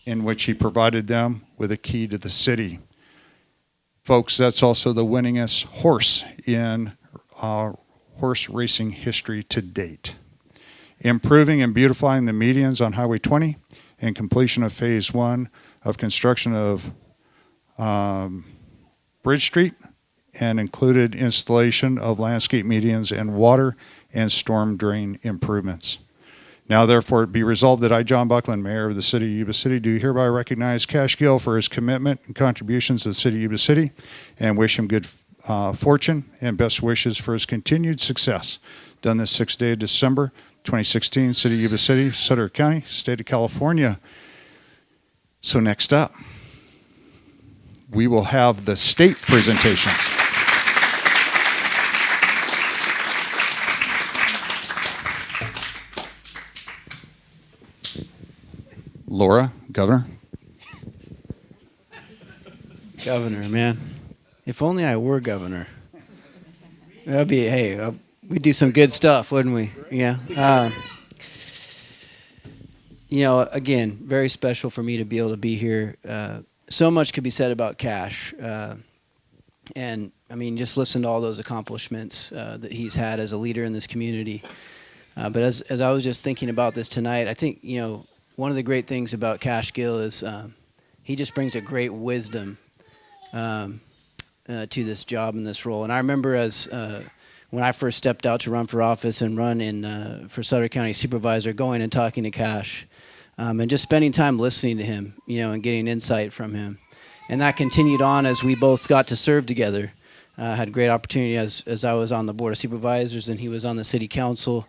in which he provided them with a key to the city. Folks, that's also the winningest horse in horse racing history to date. Improving and beautifying the medians on Highway 20 and completion of Phase 1 of construction of Bridge Street, and included installation of landscape medians and water and storm drain improvements. Now, therefore, it be resolved that I, John Buckland, Mayor of the City of Yuba City, do hereby recognize Cash Gill for his commitment and contributions to the City of Yuba City and wish him good fortune and best wishes for his continued success. Done this 6th day of December, 2016, City of Yuba City, Sutter County, State of California. So next up, we will have the state presentations. Laura, Governor. Governor, man. If only I were governor. That'd be, hey, we'd do some good stuff, wouldn't we? Yeah. You know, again, very special for me to be able to be here. So much could be said about Cash. And, I mean, just listen to all those accomplishments that he's had as a leader in this community. But as I was just thinking about this tonight, I think, you know, one of the great things about Cash Gill is he just brings a great wisdom to this job and this role. And I remember when I first stepped out to run for office and run for Sutter County Supervisor, going and talking to Cash and just spending time listening to him, you know, and getting insight from him. And that continued on as we both got to serve together. Had great opportunity as I was on the Board of Supervisors and he was on the City Council.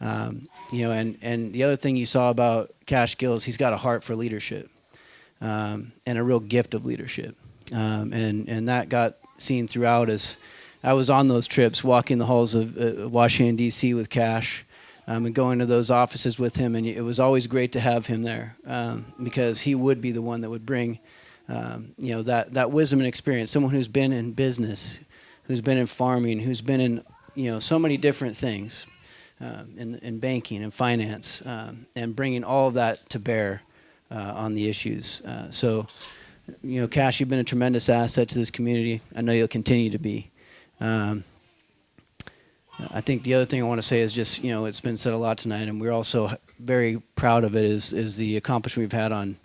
You know, and the other thing you saw about Cash Gill is he's got a heart for leadership and a real gift of leadership. And that got seen throughout as I was on those trips, walking the halls of Washington, D.C. with Cash and going to those offices with him. And it was always great to have him there because he would be the one that would bring, you know, that wisdom and experience, someone who's been in business, who's been in farming, who's been in, you know, so many different things. In banking and finance, and bringing all of that to bear on the issues. So, you know, Cash, you've been a tremendous asset to this community. I know you'll continue to be. I think the other thing I want to say is just, you know, it's been said a lot tonight, and we're also very proud of it, is the accomplishment we've had on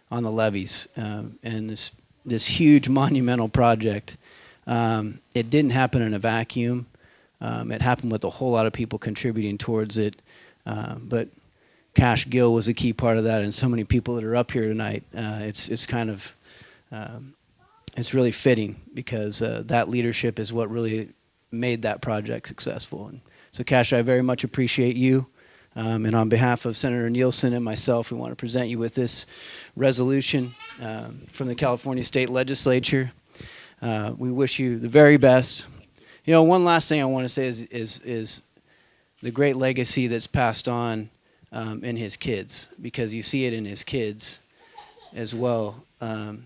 the levees and this huge monumental project. It didn't happen in a vacuum. It happened with a whole lot of people contributing towards it, but Cash Gill was a key part of that, and so many people that are up here tonight. It's kind of it's really fitting because that leadership is what really made that project successful. And so, Cash, I very much appreciate you, and on behalf of Senator Nielsen and myself, we want to present you with this resolution from the California State Legislature. We wish you the very best. You know, one last thing I want to say is the great legacy that's passed on in his kids, because you see it in his kids as well, the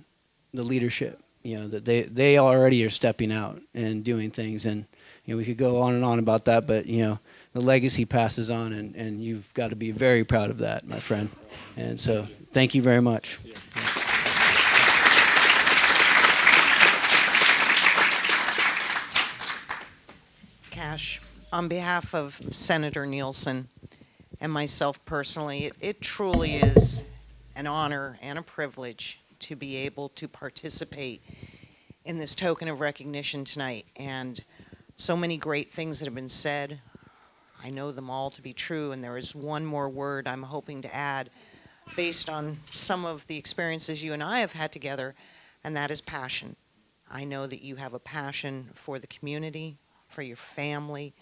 leadership, you know, that they already are stepping out and doing things. And, you know, we could go on and on about that, but, you know, the legacy passes on, and you've got to be very proud of that, my friend. And so thank you very much. Cash, on behalf of Senator Nielsen and myself personally, it truly is an honor and a privilege to be able to participate in this token of recognition tonight. And so many great things that have been said. I know them all to be true, and there is one more word I'm hoping to add based on some of the experiences you and I have had together, and that is passion. I know that you have a passion for the community, for your family,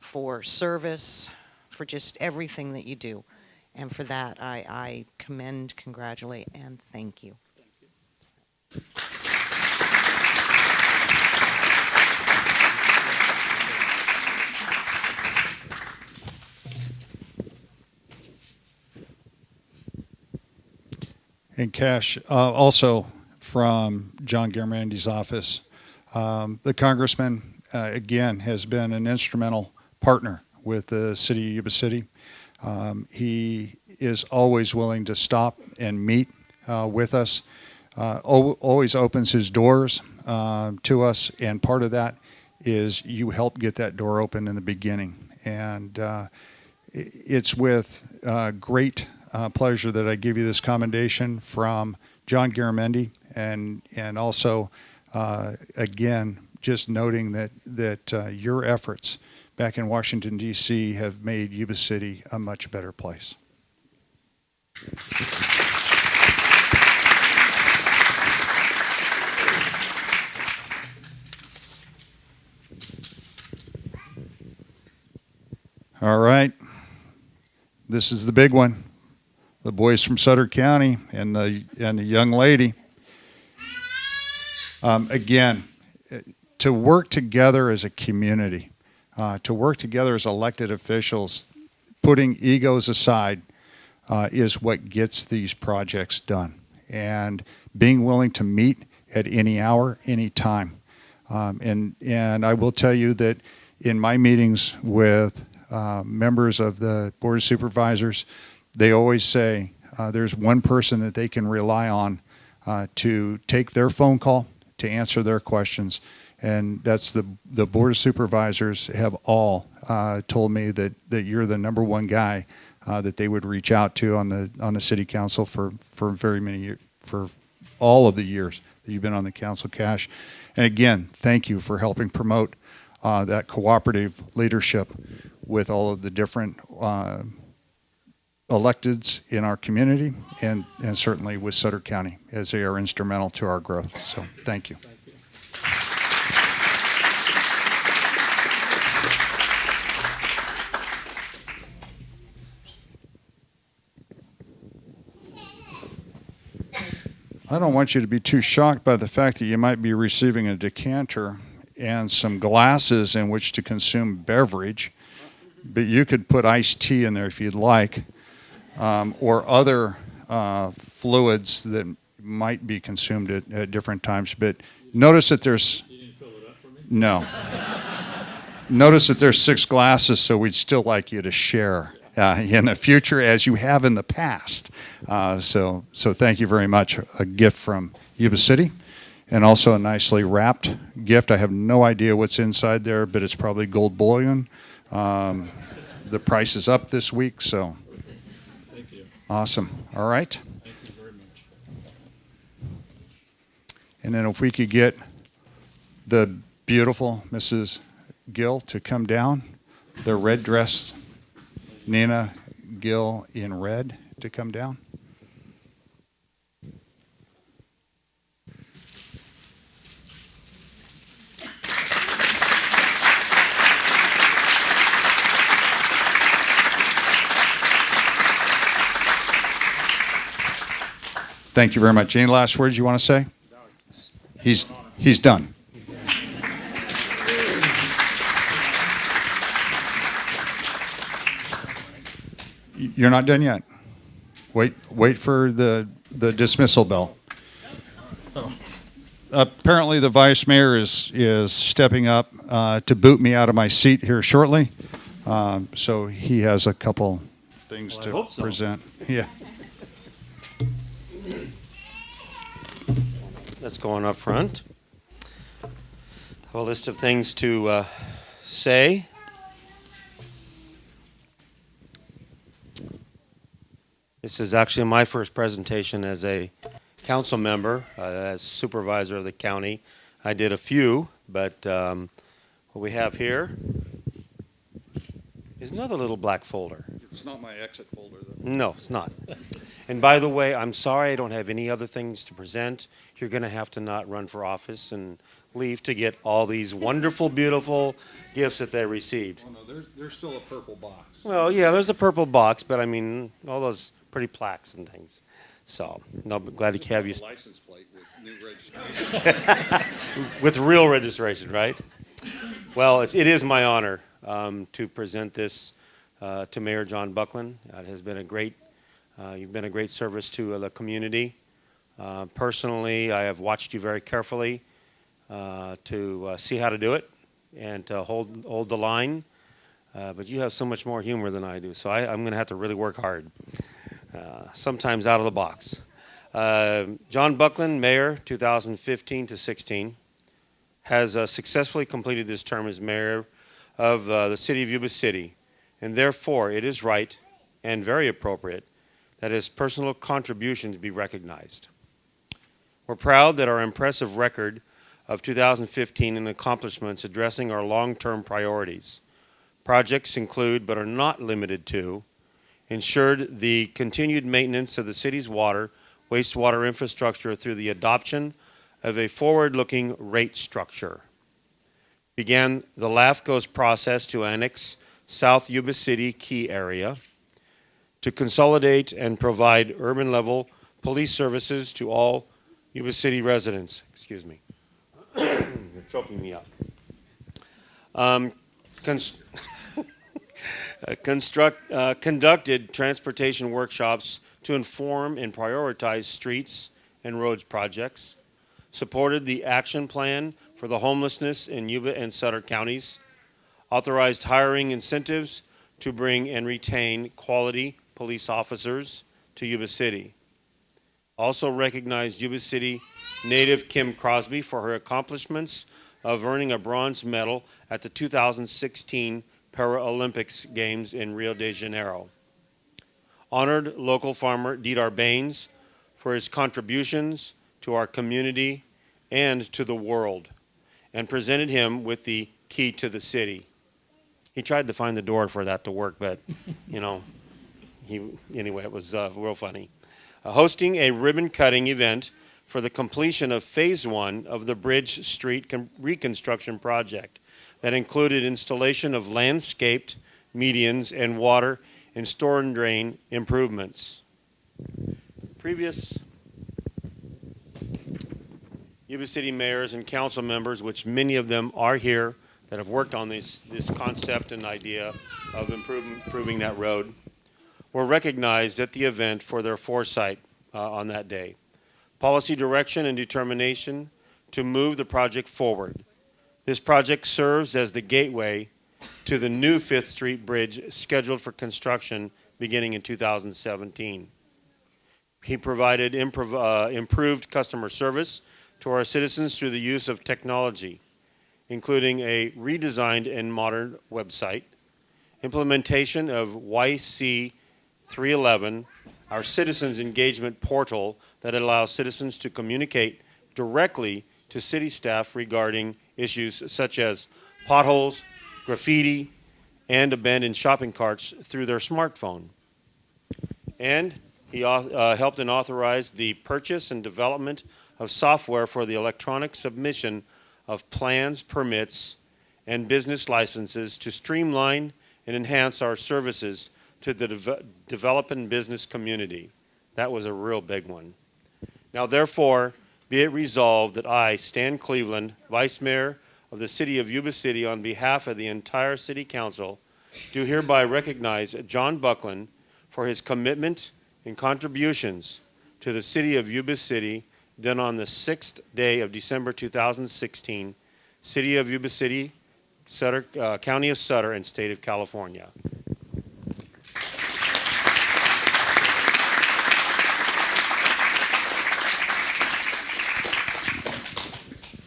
for service, for just everything that you do. And for that, I commend, congratulate, and thank you. And Cash, also from John Garamendi's office, the congressman, again, has been an instrumental partner with the city of Yuba City. He is always willing to stop and meet with us, always opens his doors to us, and part of that is you help get that door open in the beginning. And it's with great pleasure that I give you this commendation from John Garamendi, and also, again, just noting that your efforts back in Washington, D.C. have made Yuba City a much better place. All right. This is the big one. The boys from Sutter County and the young lady. Again, to work together as a community, to work together as elected officials, putting egos aside, is what gets these projects done. And being willing to meet at any hour, any time. And I will tell you that in my meetings with members of the Board of Supervisors, they always say there's one person that they can rely on to take their phone call, to answer their questions. And that's the Board of Supervisors have all told me that you're the number one guy that they would reach out to on the City Council for very many years, for all of the years that you've been on the council, Cash. And again, thank you for helping promote that cooperative leadership with all of the different electeds in our community, and certainly with Sutter County, as they are instrumental to our growth. So thank you. I don't want you to be too shocked by the fact that you might be receiving a decanter and some glasses in which to consume beverage, but you could put iced tea in there if you'd like, or other fluids that might be consumed at different times. But notice that there's... You didn't fill it up for me? No. Notice that there's 6 glasses, so we'd still like you to share in the future as you have in the past. So thank you very much. A gift from Yuba City, and also a nicely wrapped gift. I have no idea what's inside there, but it's probably gold bullion. The price is up this week, so Thank you. Awesome. All right. Thank you very much. And then if we could get the beautiful Mrs. Gill to come down, the red dress, Nina Gill in red to come down. Thank you very much. Any last words you want to say? He's done. You're not done yet. Wait for the dismissal bell. Apparently, the vice mayor is stepping up to boot me out of my seat here shortly. So he has a couple things to present. Yeah. Let's go on up front. I have a list of things to say. This is actually my first presentation as a council member, as supervisor of the county. I did a few, but what we have here is another little black folder. It's not my exit folder, though. No, it's not. And by the way, I'm sorry I don't have any other things to present. You're going to have to not run for office and leave to get all these wonderful, beautiful gifts that they received. Oh, no, there's still a purple box. Well, yeah, there's a purple box, but I mean, all those pretty plaques and things. So, no, but glad to have you. License plate with new registration. With real registration, right? Well, it is my honor to present this to Mayor John Buckland. It has been a great, you've been a great service to the community. Personally, I have watched you very carefully to see how to do it and to hold the line. But you have so much more humor than I do, so I'm going to have to really work hard. Sometimes out of the box. John Buckland, Mayor, 2015 to 16, has successfully completed this term as Mayor of the City of Yuba City, and therefore it is right and very appropriate that his personal contributions be recognized. We're proud that our impressive record of 2015 and accomplishments addressing our long-term priorities Projects include, but are not limited to, ensured the continued maintenance of the city's water, wastewater infrastructure through the adoption of a forward-looking rate structure. Began the LAFCO's process to annex South Yuba City key area, to consolidate and provide urban-level police services to all Yuba City residents. Excuse me. You're choking me up. Conducted transportation workshops to inform and prioritize streets and roads projects, supported the action plan for the homelessness in Yuba and Sutter counties, authorized hiring incentives to bring and retain quality police officers to Yuba City. Also recognized Yuba City native Kim Crosby for her accomplishments of earning a bronze medal at the 2016 Paralympics Games in Rio de Janeiro. Honored local farmer Didar Baines for his contributions to our community and to the world, and presented him with the key to the city. He tried to find the door for that to work, but, anyway, it was real funny. Hosting a ribbon-cutting event for the completion of Phase 1 of the Bridge Street reconstruction project that included installation of landscaped medians and water and storm and drain improvements. Previous Yuba City mayors and council members, which many of them are here, that have worked on this concept and idea of improving that road, were recognized at the event for their foresight on that day. Policy direction and determination to move the project forward. This project serves as the gateway to the new 5th Street Bridge scheduled for construction beginning in 2017. He provided improved customer service to our citizens through the use of technology, including a redesigned and modern website, implementation of YC 311, our citizens engagement portal that allows citizens to communicate directly to city staff regarding issues such as potholes, graffiti, and abandoned shopping carts through their smartphone. And he helped and authorized the purchase and development of software for the electronic submission of plans, permits, and business licenses to streamline and enhance our services to the developing business community. That was a real big one. Now, therefore, be it resolved that I, Stan Cleveland, Vice Mayor of the City of Yuba City, on behalf of the entire City Council, do hereby recognize John Buckland for his commitment and contributions to the City of Yuba City done on the 6th day of December 2016, City of Yuba City, Sutter, County of Sutter, and State of California.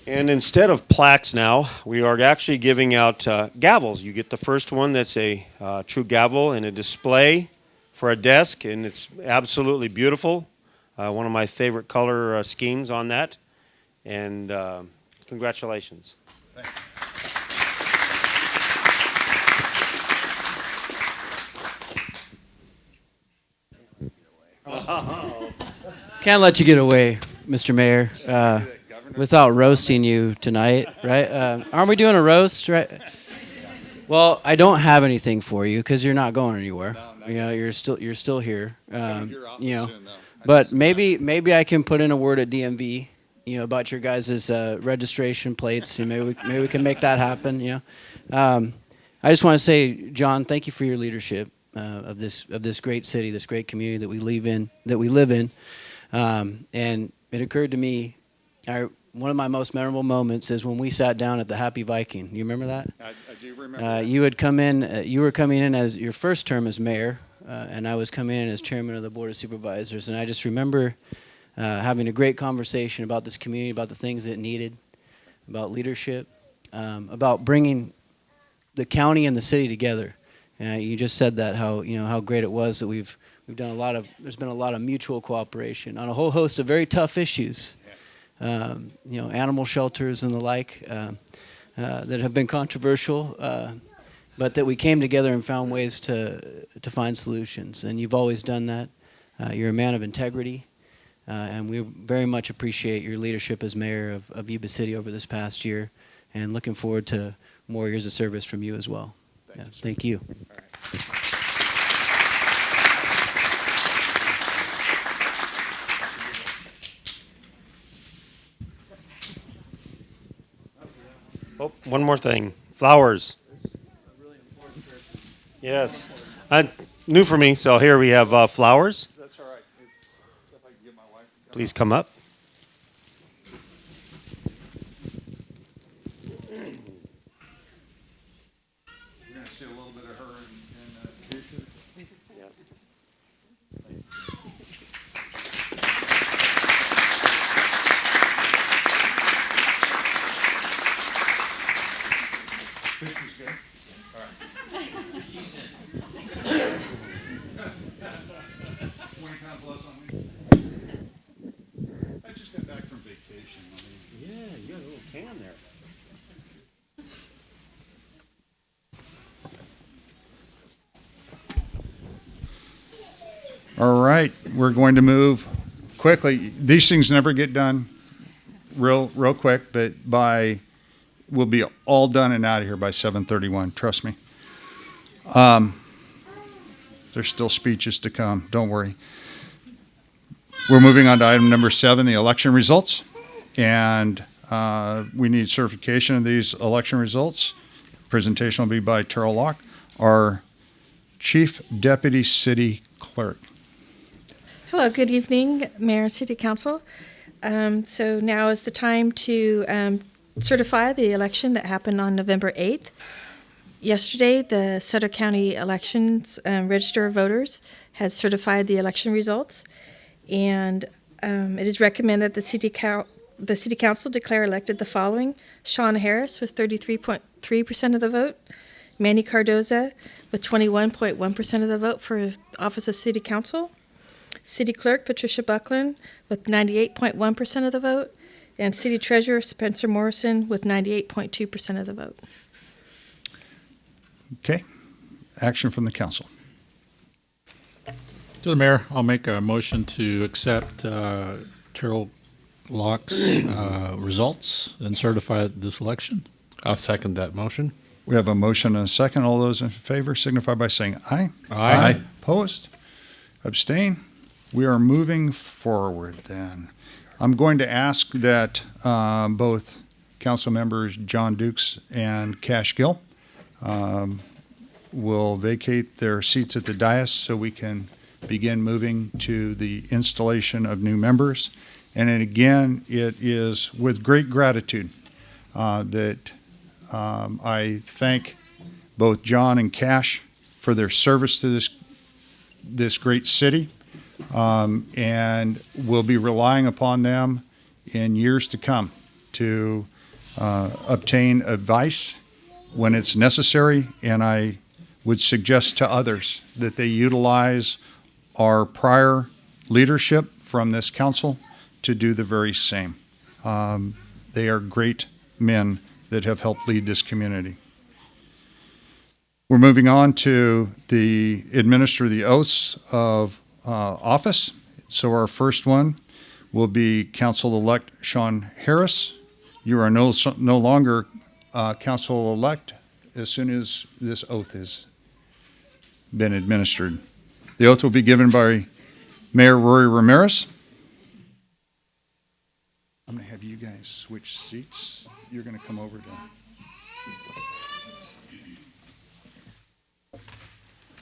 And instead of plaques now, we are actually giving out gavels. You get the first one that's a true gavel and a display for a desk, and it's absolutely beautiful. One of my favorite color schemes on that. And congratulations. Thank you. Can't let you get away, Mr. Mayor, without roasting you tonight, right? Aren't we doing a roast, right? Well, I don't have anything for you because you're not going anywhere. No, you're still here. But maybe I can put in a word at DMV, about your guys' registration plates, and maybe we can make that happen. I just want to say, John, thank you for your leadership of this great city, this great community that we live in. And it occurred to me, one of my most memorable moments is when we sat down at the Happy Viking. You remember that? I do remember that. You had come in. You were coming in as your first term as mayor, and I was coming in as chairman of the board of supervisors. And I just remember having a great conversation about this community, about the things it needed, about leadership, about bringing the county and the city together. You just said that how great it was that we've done there's been a lot of mutual cooperation on a whole host of very tough issues. Animal shelters and the like that have been controversial. but that we came together and found ways to find solutions. And you've always done that. You're a man of integrity, and we very much appreciate your leadership as mayor of Yuba City over this past year, and looking forward to more years of service from you as well. Thank you. Oh, one more thing. Flowers. Yes. New for me, so here we have flowers. That's all right. If I can get my wife to come. Please come up. We're going to see a little bit of her in the future. Yeah. Picture's good. All right. 20 pounds less on me. I just got back from vacation. Yeah, you got a little tan there. All right, we're going to move quickly. These things never get done real quick, but we'll be all done and out of here by 7:31. Trust me. There's still speeches to come. Don't worry. We're moving on to item number 7, the election results, and we need certification of these election results. Presentation will be by Terrell Locke, our Chief Deputy City Clerk. Hello, good evening, Mayor and City Council. So now is the time to certify the election that happened on November 8th. Yesterday, the Sutter County Elections Register of Voters has certified the election results, and it is recommended that the City Council declare elected the following: Sean Harris with 33.3% of the vote, Manny Cardoza with 21.1% of the vote for office of City Council, City Clerk Patricia Buckland with 98.1% of the vote, and City Treasurer Spencer Morrison with 98.2% of the vote. Okay. Action from the council. To the mayor, I'll make a motion to accept Terrell Locke's results and certify this election. I'll second that motion. We have a motion and a second. All those in favor signify by saying aye. Aye. Opposed? Abstain? We are moving forward then. I'm going to ask that both council members John Dukes and Cash Gill will vacate their seats at the dais so we can begin moving to the installation of new members. And then again, it is with great gratitude that I thank both John and Cash for their service to this great city, and we'll be relying upon them in years to come to obtain advice when it's necessary, and I would suggest to others that they utilize our prior leadership from this council to do the very same. They are great men that have helped lead this community. We're moving on to administer the oaths of office. So our first one will be Council-elect Sean Harris. You are no longer Council-elect as soon as this oath has been administered. The oath will be given by Mayor Rory Ramirez. I'm going to have you guys switch seats. You're going to come over to...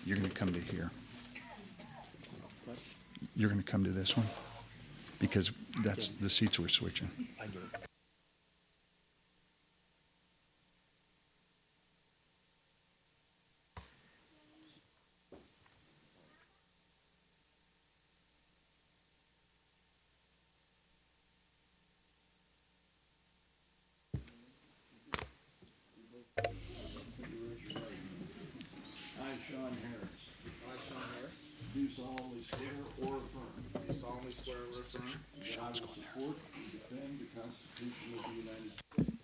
You're going to come to here. You're going to come to this one because that's the seats we're switching. Do solemnly swear or affirm. Do solemnly swear or affirm. That I will support and defend the Constitution of the United States.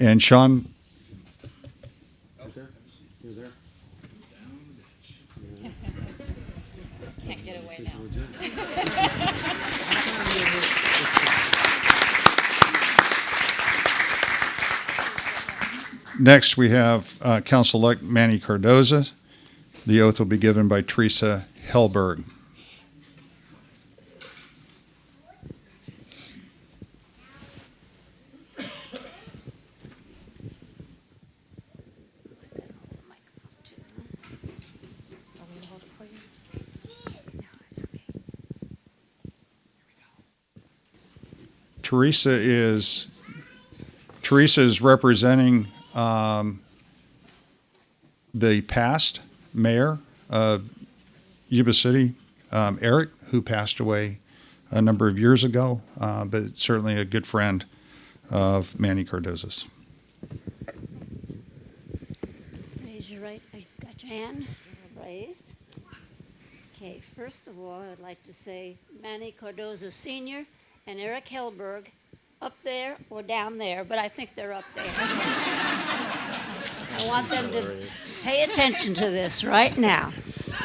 And Sean, Can't get away now. next we have Council-elect Manny Cardoza. The oath will be given by Teresa Hellberg. Teresa is representing the past mayor of Yuba City, Eric, who passed away a number of years ago, but certainly a good friend of Manny Cardoza's. Raise your right, got your hand raised. Okay, first of all, I'd like to say Manny Cardoza Sr. and Eric Hellberg up there or down there, but I think they're up there. I want them to pay attention to this right now.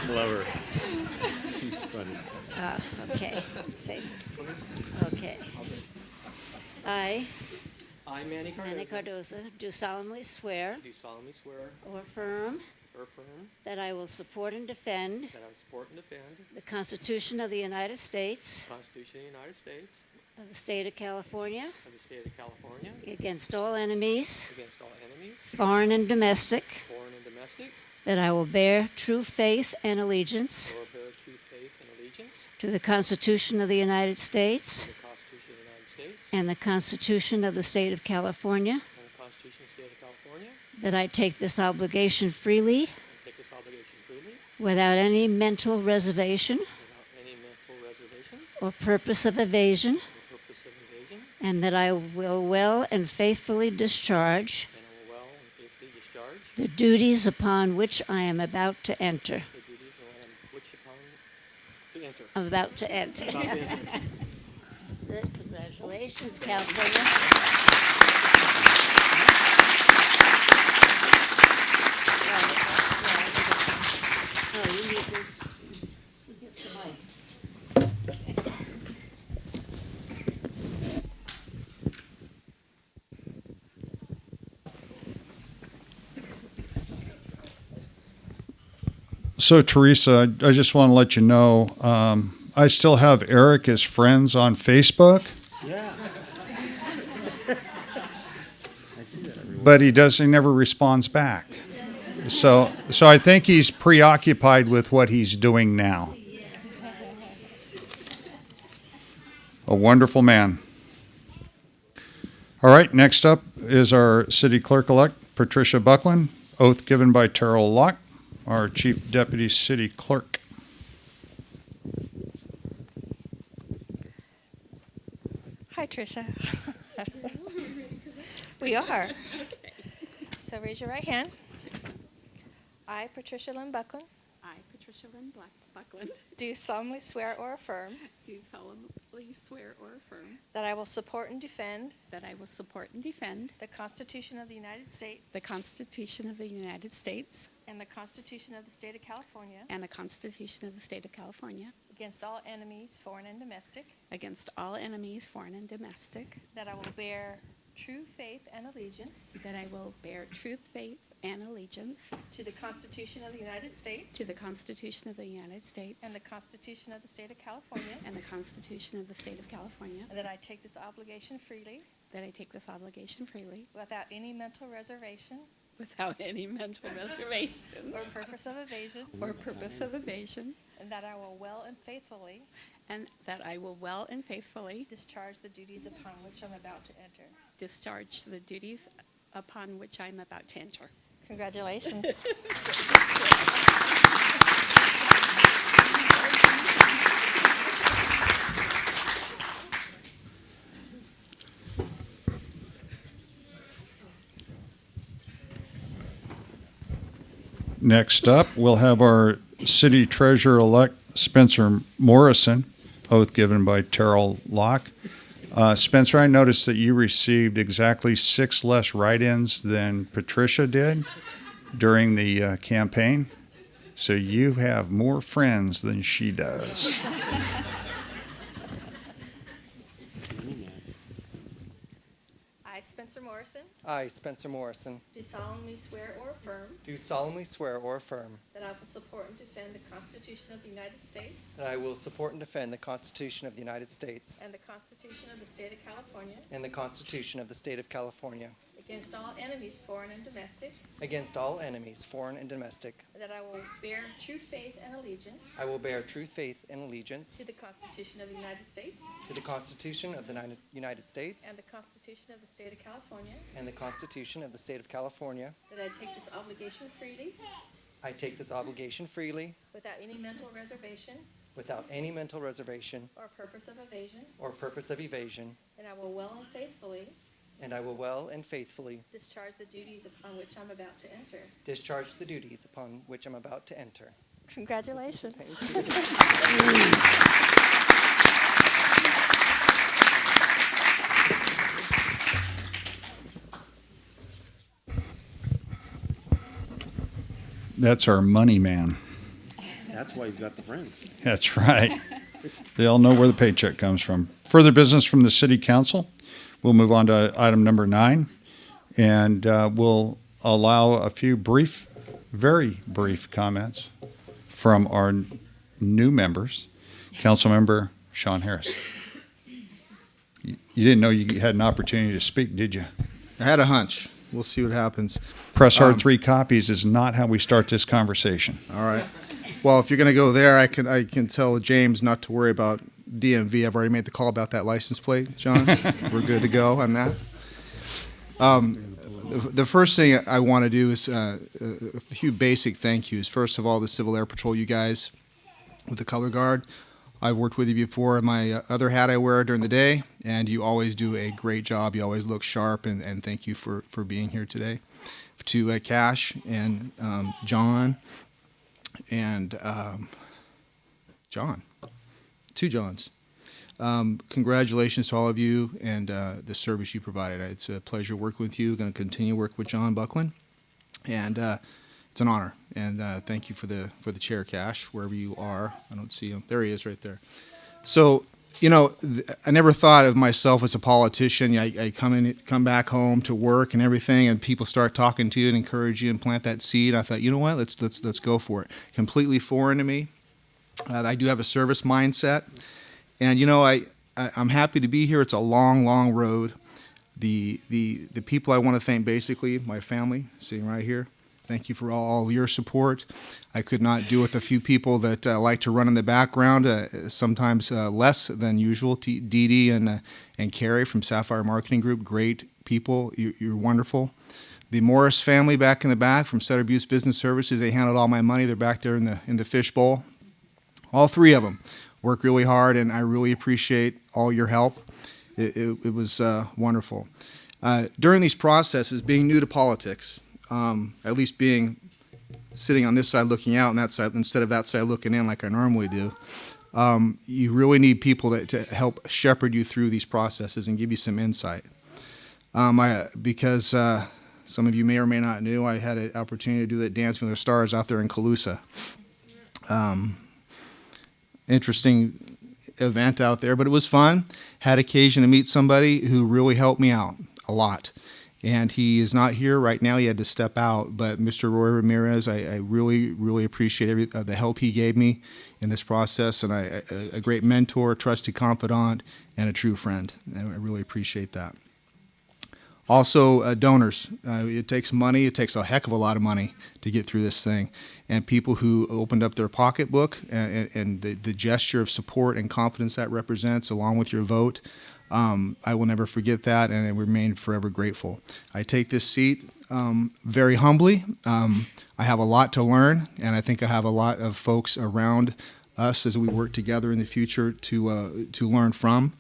Love her. She's funny. Okay, say, okay. I, Manny Manny Cardoza, do solemnly swear do solemnly swear or affirm or affirm that I will support and defend that I will support and defend the Constitution of the United States the Constitution of the United States of the State of California of the State of California against all enemies, against all enemies, foreign and domestic, foreign and domestic, that I will bear true faith and allegiance or bear true faith and allegiance to the Constitution of the United States to the Constitution of the United States and the Constitution of the State of California, and the Constitution of the State of California, that I take this obligation freely and take this obligation freely without any mental reservation without any mental reservation or purpose of evasion, or purpose of evasion, and that I will well and faithfully discharge and I will well and faithfully discharge the duties upon which I am about to enter. the duties on which upon to enter. I'm about to enter. About to enter. That's it. Congratulations, Councilman. Oh, you need this. Who gets the mic? So, Teresa, I just want to let you know, I still have Eric as friends on Facebook, Yeah. I see that every but he never responds back. So I think he's preoccupied with what he's doing now. A wonderful man. All right, next up is our city clerk-elect, Patricia Buckland, oath given by Terrell Locke, our chief deputy city clerk. Hi, Tricia. We are. So raise your right hand. I, Patricia Lynn Buckland, I, Patricia Lynn Buckland, do solemnly swear or affirm do solemnly swear or affirm that I will support and defend that I will support and defend the Constitution of the United States the Constitution of the United States and the Constitution of the State of California and the Constitution of the State of California against all enemies, foreign and domestic, against all enemies, foreign and domestic, that I will bear true faith and allegiance that I will bear truth, faith, and allegiance to the Constitution of the United States to the Constitution of the United States and the Constitution of the State of California, and the Constitution of the State of California, and that I take this obligation freely that I take this obligation freely without any mental reservation without any mental reservation or purpose of evasion, or purpose of evasion, and that I will well and faithfully and that I will well and faithfully discharge the duties upon which I'm about to enter. discharge the duties upon which I'm about to enter. Congratulations. Next up, we'll have our city treasurer-elect, Spencer Morrison, oath given by Terrell Locke. Spencer, I noticed that you received exactly 6 less write-ins than Patricia did during the campaign. So you have more friends than she does. I, Spencer Morrison, I, Spencer Morrison, do solemnly swear or affirm do solemnly swear or affirm that I will support and defend the Constitution of the United States that I will support and defend the Constitution of the United States and the Constitution of the State of California and the Constitution of the State of California against all enemies, foreign and domestic, against all enemies, foreign and domestic. that I will bear true faith and allegiance I will bear true faith and allegiance to the Constitution of the United States to the Constitution of the United States and the Constitution of the State of California, and the Constitution of the State of California. that I take this obligation freely I take this obligation freely without any mental reservation without any mental reservation or purpose of evasion, or purpose of evasion, and I will well and faithfully and I will well and faithfully discharge the duties upon which I'm about to enter. discharge the duties upon which I'm about to enter. Congratulations. That's our money man. That's why he's got the friends. That's right. They all know where the paycheck comes from. Further business from the City Council. We'll move on to item number 9, and we'll allow a few brief, very brief comments from our new members. Councilmember Sean Harris. You didn't know you had an opportunity to speak, did you? I had a hunch. We'll see what happens. Press hard 3 copies is not how we start this conversation. All right. Well, if you're going to go there, I can tell James not to worry about DMV. I've already made the call about that license plate, John. We're good to go on that. The first thing I want to do is a few basic thank yous. First of all, the Civil Air Patrol, you guys with the color guard. I've worked with you before in my other hat I wear during the day, and you always do a great job. You always look sharp, and thank you for being here today. To Cash and John and John. 2 Johns. Congratulations to all of you and the service you provided. It's a pleasure working with you. Going to continue to work with John Buckland, and it's an honor. And thank you for the chair, Cash, wherever you are. I don't see him. There he is, right there. So, you know, I never thought of myself as a politician. I come back home to work and everything, and people start talking to you and encourage you and plant that seed. I thought, you know what? Let's go for it. Completely foreign to me. I do have a service mindset. And, you know, I'm happy to be here. It's a long, long road. The people I want to thank, basically, my family sitting right here. Thank you for all your support. I could not do with a few people that like to run in the background, sometimes less than usual. Dee Dee and Carrie from Sapphire Marketing Group, great people. You're wonderful. The Morris family back in the back from Sutter Butte Business Services, they handled all my money. They're back there in the fishbowl. All 3 of them work really hard, and I really appreciate all your help. It was wonderful. During these processes, being new to politics, at least being sitting on this side looking out and that side instead of that side looking in like I normally do, you really need people to help shepherd you through these processes and give you some insight. Because some of you may or may not know, I had an opportunity to do that Dancing with the Stars out there in Colusa. Interesting event out there, but it was fun. Had occasion to meet somebody who really helped me out a lot. And he is not here right now. He had to step out. But Mr. Roy Ramirez, I really, really appreciate the help he gave me in this process. And a great mentor, a trusted confidant, and a true friend. And I really appreciate that. Also, donors. It takes money. It takes a heck of a lot of money to get through this thing. And people who opened up their pocketbook and the gesture of support and confidence that represents, along with your vote, I will never forget that, and I remain forever grateful. I take this seat very humbly. I have a lot to learn, and I think I have a lot of folks around us as we work together in the future to learn from.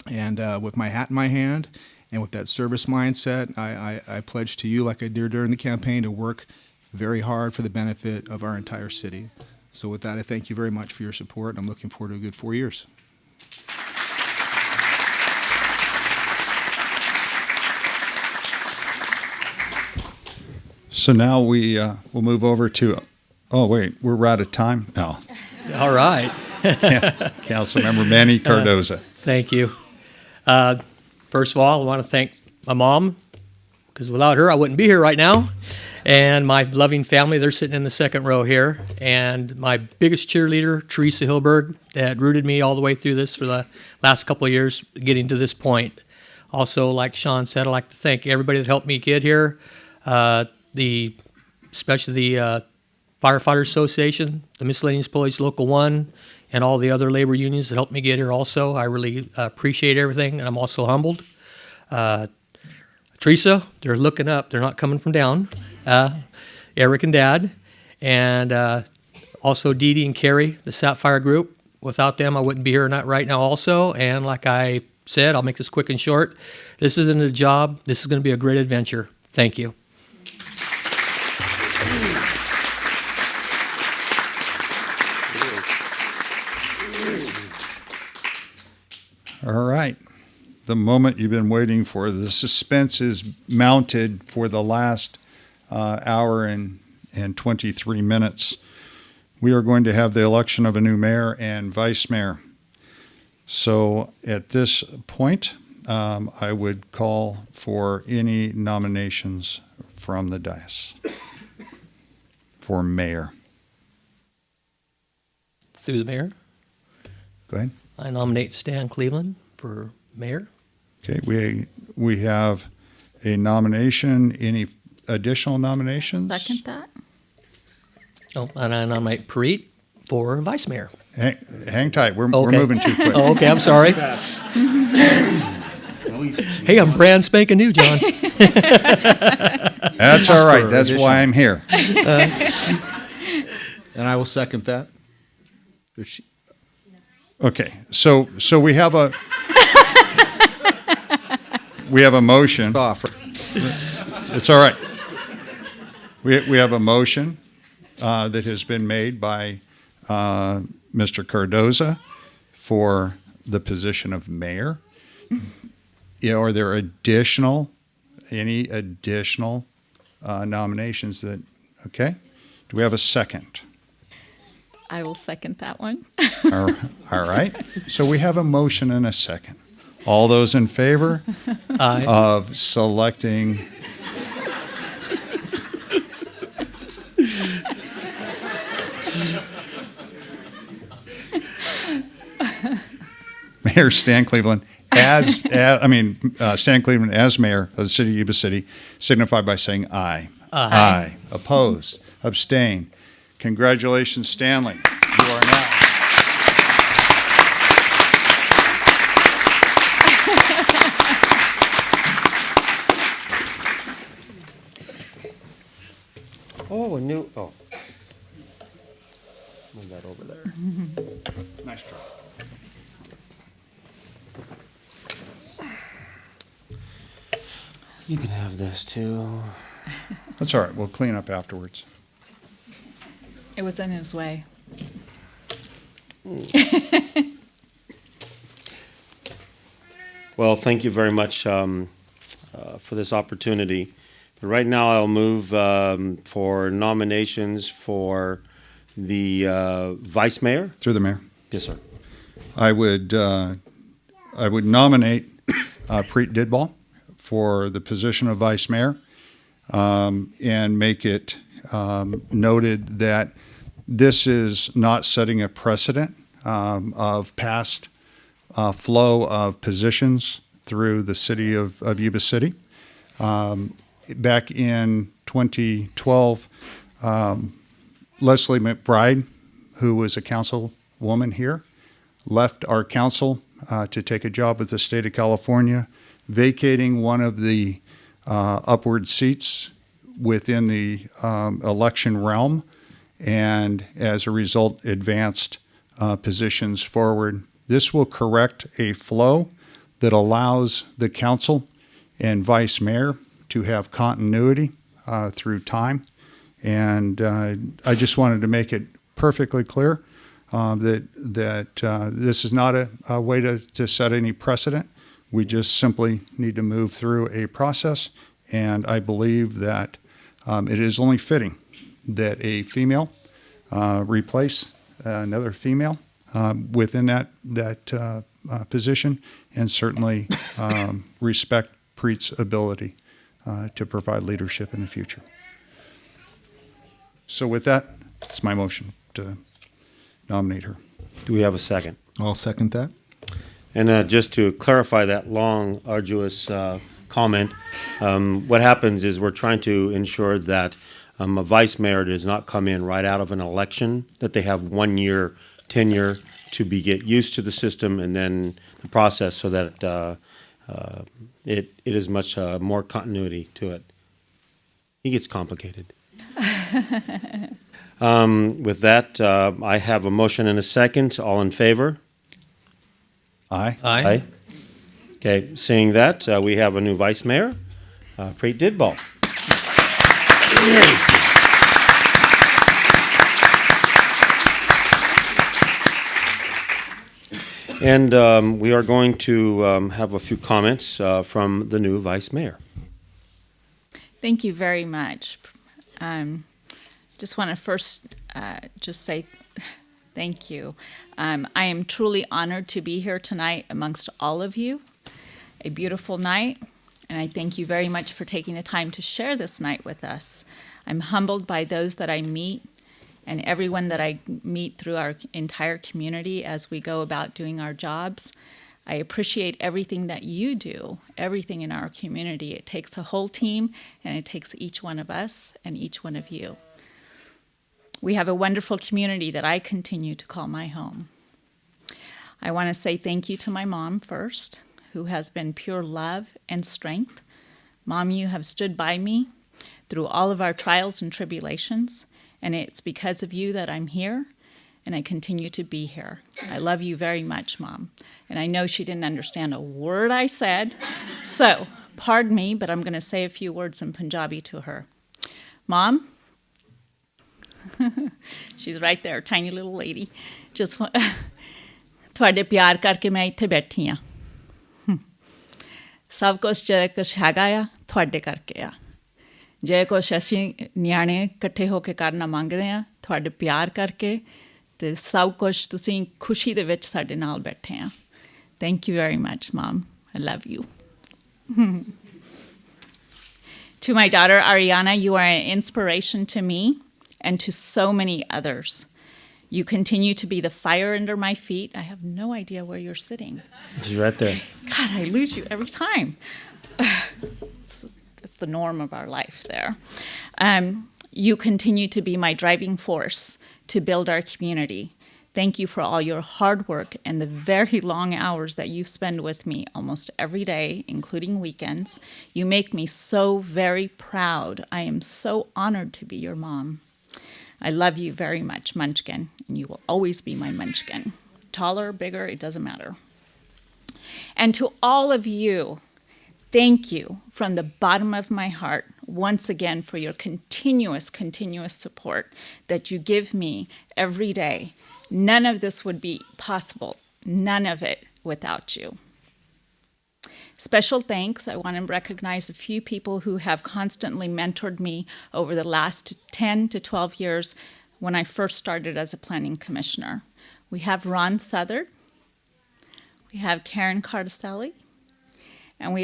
And with my hat in my hand and with that service mindset, I pledge to you, like I did during the campaign, to work very hard for the benefit of our entire city. So with that, I thank you very much for your support, and I'm looking forward to a good 4 years. So now we'll move over to, oh, wait, we're out of time? No. All right. Councilmember Manny Cardoza. Thank you. First of all, I want to thank my mom, because without her, I wouldn't be here right now. And my loving family, they're sitting in the second row here. And my biggest cheerleader, Teresa Hilberg, that rooted me all the way through this for the last couple of years, getting to this point. Also, like Sean said, I'd like to thank everybody that helped me get here, especially the Firefighter Association, the Miscellaneous Police Local 1, and all the other labor unions that helped me get here also. I really appreciate everything, and I'm also humbled. Teresa, they're looking up. They're not coming from down. Eric and Dad, and also Dee Dee and Carrie, the Sapphire Group. Without them, I wouldn't be here right now also. And like I said, I'll make this quick and short. This isn't a job. This is going to be a great adventure. Thank you. All right. The moment you've been waiting for. The suspense is mounted for the last hour and 23 minutes. We are going to have the election of a new mayor and vice mayor. So at this point, I would call for any nominations from the dais for mayor. Through the mayor, Go ahead. I nominate Stan Cleveland for mayor. Okay, we have a nomination. Any additional nominations? Second that. Oh, and I nominate Preet for vice mayor. Hang tight. We're Okay. moving too quick. Oh, okay, I'm sorry. Hey, I'm brand spanking new, John. That's all right. That's why I'm here. And I will second that. Okay, so we have a motion. It's all right. We have a motion that has been made by Mr. Cardoza for the position of mayor. Are there any additional nominations that? Okay. Do we have a second? I will second that one. All right. So we have a motion and a second. All those in favor Aye. of selecting Mayor Stan Cleveland Stan Cleveland as mayor of the city of Yuba City, signify by saying aye. Aye. Opposed? Abstain? Congratulations, Stanley. You are now. Oh, a new, oh. Move that over there. Nice try. You can have this too. That's all right. We'll clean up afterwards. It was in his way. Well, thank you very much for this opportunity. But right now, I'll move for nominations for the vice mayor. Through the mayor. Yes, sir. I would nominate Preet Didball for the position of vice mayor, and make it noted that this is not setting a precedent of past flow of positions through the city of Yuba City. Back in 2012, Leslie McBride, who was a councilwoman here, left our council to take a job with the state of California, vacating one of the upward seats within the election realm, and as a result, advanced positions forward. This will correct a flow that allows the council and vice mayor to have continuity through time. And I just wanted to make it perfectly clear that this is not a way to set any precedent. We just simply need to move through a process, and I believe that it is only fitting that a female replace another female within that position, and certainly respect Preet's ability to provide leadership in the future. So with that, it's my motion to nominate her. Do we have a second? I'll second that. And just to clarify that long, arduous comment, what happens is we're trying to ensure that a vice mayor does not come in right out of an election, that they have 1 year tenure to get used to the system and then the process, so that it is much more continuity to it. It gets complicated. With that, I have a motion and a second. All in favor? Aye. Aye. Okay, seeing that, we have a new vice mayor, Preet Didball. And we are going to have a few comments from the new vice mayor. Thank you very much. Just want to first just say thank you. I am truly honored to be here tonight amongst all of you. A beautiful night, and I thank you very much for taking the time to share this night with us. I'm humbled by those that I meet and everyone that I meet through our entire community as we go about doing our jobs. I appreciate everything that you do, everything in our community. It takes a whole team, and it takes each one of us and each one of you. We have a wonderful community that I continue to call my home. I want to say thank you to my mom first, who has been pure love and strength. Mom, you have stood by me through all of our trials and tribulations, and it's because of you that I'm here, and I continue to be here. I love you very much, Mom. And I know she didn't understand a word I said, so pardon me, but I'm going to say a few words in Punjabi to her. Mom, she's right there, tiny little lady. Just ਤੁਹਾਡੇ ਪਿਆਰ ਕਰਕੇ ਮੈਂ ਇੱਥੇ ਬੈਠੀ ਹਾਂ। ਸਭ ਕੁਛ ਜੇ ਕੁਛ ਹੈਗਾ ਆ ਤੁਹਾਡੇ ਕਰਕੇ ਆ। ਜੇ ਕੁਛ ਅਸੀਂ ਨਿਆਣੇ ਇਕੱਠੇ ਹੋ ਕੇ ਕਰਨਾ ਮੰਗਦੇ ਆ ਤੁਹਾਡੇ ਪਿਆਰ ਕਰਕੇ, ਤੇ ਸਭ ਕੁਛ ਤੁਸੀਂ ਖੁਸ਼ੀ ਦੇ ਵਿੱਚ ਸਾਡੇ ਨਾਲ ਬੈਠੇ ਆ। Thank you very much, Mom. I love you. To my daughter, Ariana, you are an inspiration to me and to so many others. You continue to be the fire under my feet. I have no idea where you're sitting. She's right there. God, I lose you every time. It's the norm of our life there. You continue to be my driving force to build our community. Thank you for all your hard work and the very long hours that you spend with me almost every day, including weekends. You make me so very proud. I am so honored to be your mom. I love you very much, Munchkin, and you will always be my Munchkin. Taller, bigger, it doesn't matter. And to all of you, thank you from the bottom of my heart once again for your continuous support that you give me every day. None of this would be possible, none of it without you. Special thanks. I want to recognize a few people who have constantly mentored me over the last 10 to 12 years when I first started as a planning commissioner. We have Ron Southard, we have Karen Cardacelli, and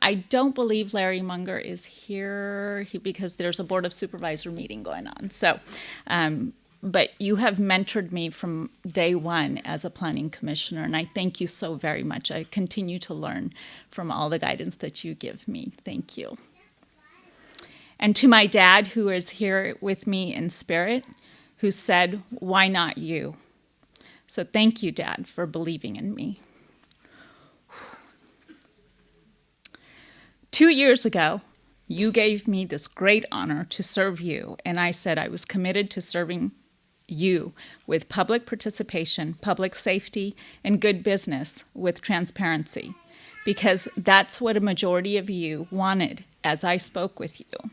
I don't believe Larry Munger is here because there's a Board of Supervisor meeting going on. So, but you have mentored me from day one as a planning commissioner, and I thank you so very much. I continue to learn from all the guidance that you give me. Thank you. And to my dad, who is here with me in spirit, who said, "Why not you?" So thank you, Dad, for believing in me. 2 years ago, you gave me this great honor to serve you, and I said I was committed to serving you with public participation, public safety, and good business with transparency, because that's what a majority of you wanted as I spoke with you.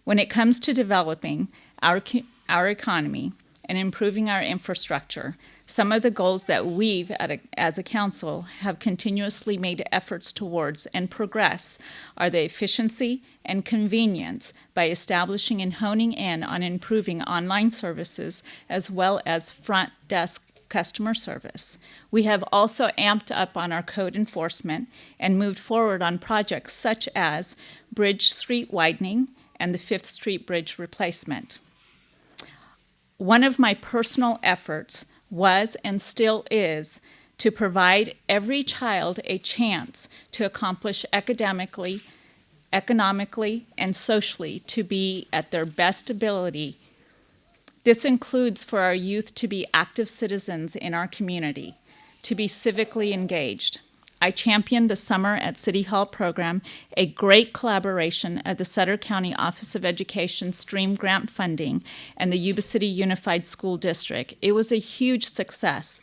When it comes to developing our economy and improving our infrastructure. Some of the goals that we've, as a council, have continuously made efforts towards and progress are the efficiency and convenience by establishing and honing in on improving online services as well as front desk customer service. We have also amped up on our code enforcement and moved forward on projects such as Bridge Street widening and the 5th Street Bridge replacement. One of my personal efforts was and still is to provide every child a chance to accomplish academically, economically, and socially to be at their best ability. This includes for our youth to be active citizens in our community, to be civically engaged. I championed the Summer at City Hall program, a great collaboration of the Sutter County Office of Education Stream Grant Funding and the Yuba City Unified School District. It was a huge success.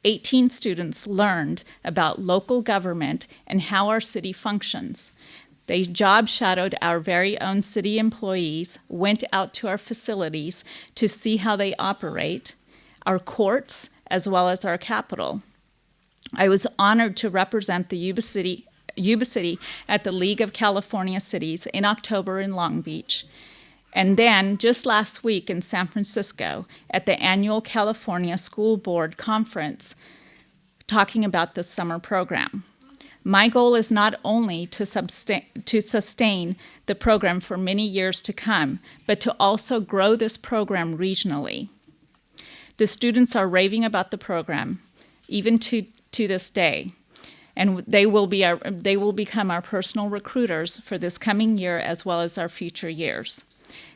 18 students learned about local government and how our city functions. They job shadowed our very own city employees, went out to our facilities to see how they operate, our courts, as well as our Capitol. I was honored to represent the Yuba City at the League of California Cities in October in Long Beach. And then, just last week in San Francisco, at the annual California School Board Conference, talking about the summer program. My goal is not only to sustain the program for many years to come, but to also grow this program regionally. The students are raving about the program, even to this day, and they will become our personal recruiters for this coming year as well as our future years.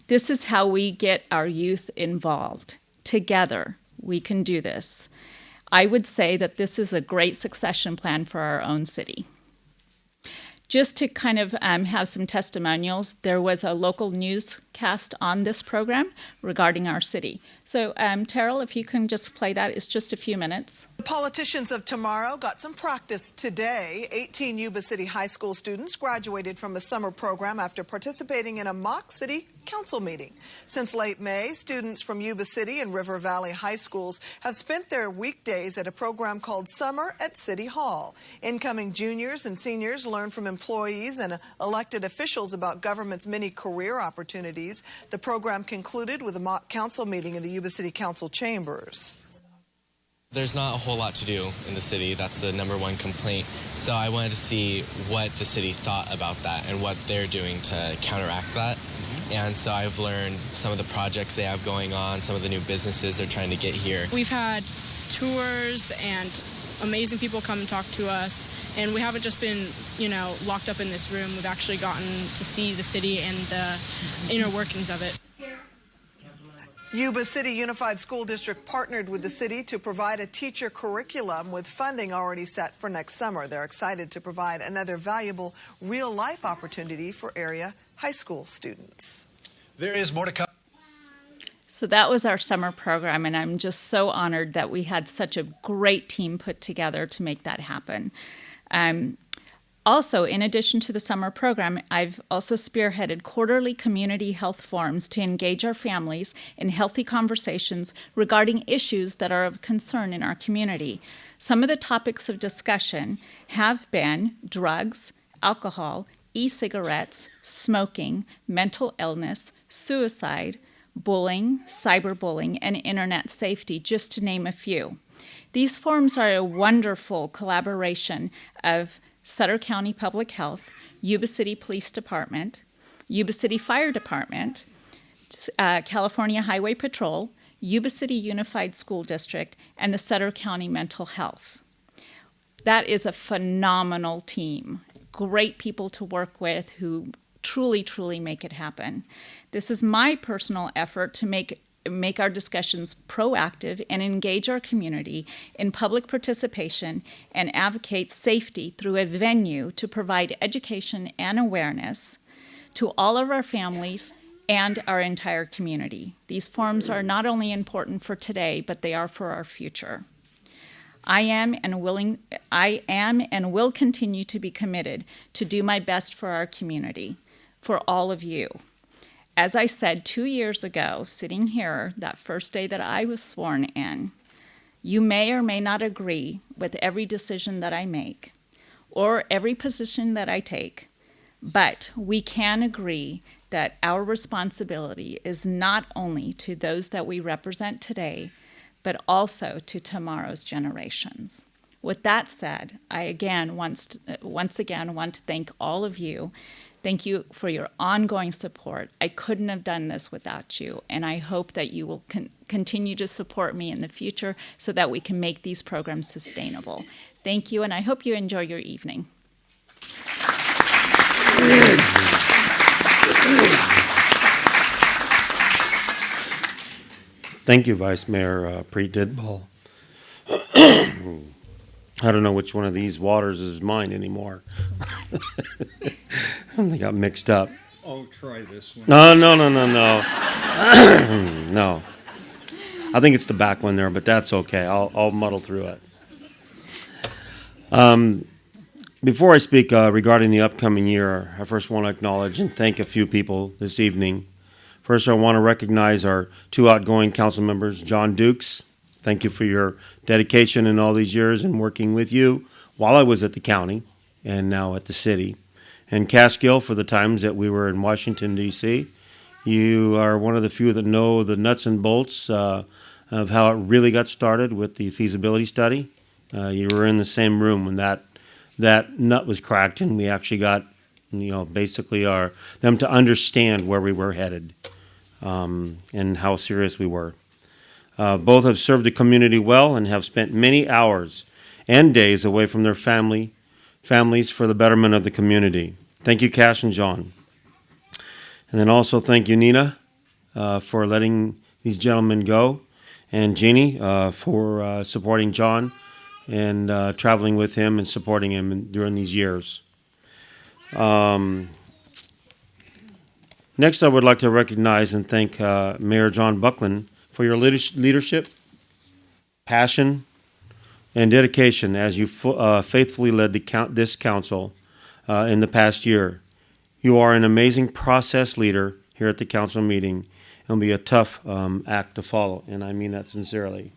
This is how we get our youth involved. Together, we can do this. I would say that this is a great succession plan for our own city. Just to kind of have some testimonials, there was a local newscast on this program regarding our city. So, Terrell, if you can just play that, it's just a few minutes. The politicians of tomorrow got some practice today. 18 Yuba City High School students graduated from a summer program after participating in a mock city council meeting. Since late May, students from Yuba City and River Valley High Schools have spent their weekdays at a program called Summer at City Hall. Incoming juniors and seniors learn from employees and elected officials about government's many career opportunities. The program concluded with a mock council meeting in the Yuba City Council chambers. There's not a whole lot to do in the city. That's the #1 complaint. So I wanted to see what the city thought about that and what they're doing to counteract that. And so I've learned some of the projects they have going on, some of the new businesses they're trying to get here. We've had tours and amazing people come and talk to us, and we haven't just been, locked up in this room. We've actually gotten to see the city and the inner workings of it. Yuba City Unified School District partnered with the city to provide a teacher curriculum with funding already set for next summer. They're excited to provide another valuable real-life opportunity for area high school students. There is more to come. So that was our summer program, and I'm just so honored that we had such a great team put together to make that happen. Also, in addition to the summer program, I've also spearheaded quarterly community health forums to engage our families in healthy conversations regarding issues that are of concern in our community. Some of the topics of discussion have been drugs, alcohol, e-cigarettes, smoking, mental illness, suicide, bullying, cyberbullying, and internet safety, just to name a few. These forums are a wonderful collaboration of Sutter County Public Health, Yuba City Police Department, Yuba City Fire Department, California Highway Patrol, Yuba City Unified School District, and the Sutter County Mental Health. That is a phenomenal team. Great people to work with who truly make it happen. This is my personal effort to make our discussions proactive and engage our community in public participation and advocate safety through a venue to provide education and awareness to all of our families and our entire community. These forums are not only important for today, but they are for our future. I am and will continue to be committed to do my best for our community, for all of you. as I said 2 years ago, sitting here, that first day that I was sworn in, you may or may not agree with every decision that I make or every position that I take, but we can agree that our responsibility is not only to those that we represent today, but also to tomorrow's generations. With that said, I once again want to thank all of you. Thank you for your ongoing support. I couldn't have done this without you, and I hope that you will continue to support me in the future so that we can make these programs sustainable. Thank you, and I hope you enjoy your evening. Thank you, Vice Mayor Preet Didball. I don't know which one of these waters is mine anymore. They got mixed up. Oh, try this one. No. No. I think it's the back one there, but that's okay. I'll muddle through it. Before I speak regarding the upcoming year, I first want to acknowledge and thank a few people this evening. First, I want to recognize our two outgoing council members, John Dukes. Thank you for your dedication in all these years and working with you while I was at the county and now at the city. And Cass Gill for the times that we were in Washington, D.C. You are one of the few that know the nuts and bolts of how it really got started with the feasibility study. You were in the same room when that nut was cracked, and we actually got, basically them to understand where we were headed and how serious we were. Both have served the community well and have spent many hours and days away from their families for the betterment of the community. Thank you, Cash and John. And then also thank you, Nina, for letting these gentlemen go, and Jeannie for supporting John and traveling with him and supporting him during these years. Next, I would like to recognize and thank Mayor John Buckland for your leadership, passion, and dedication as you faithfully led this council in the past year. You are an amazing process leader here at the council meeting. It'll be a tough act to follow, and I mean that sincerely.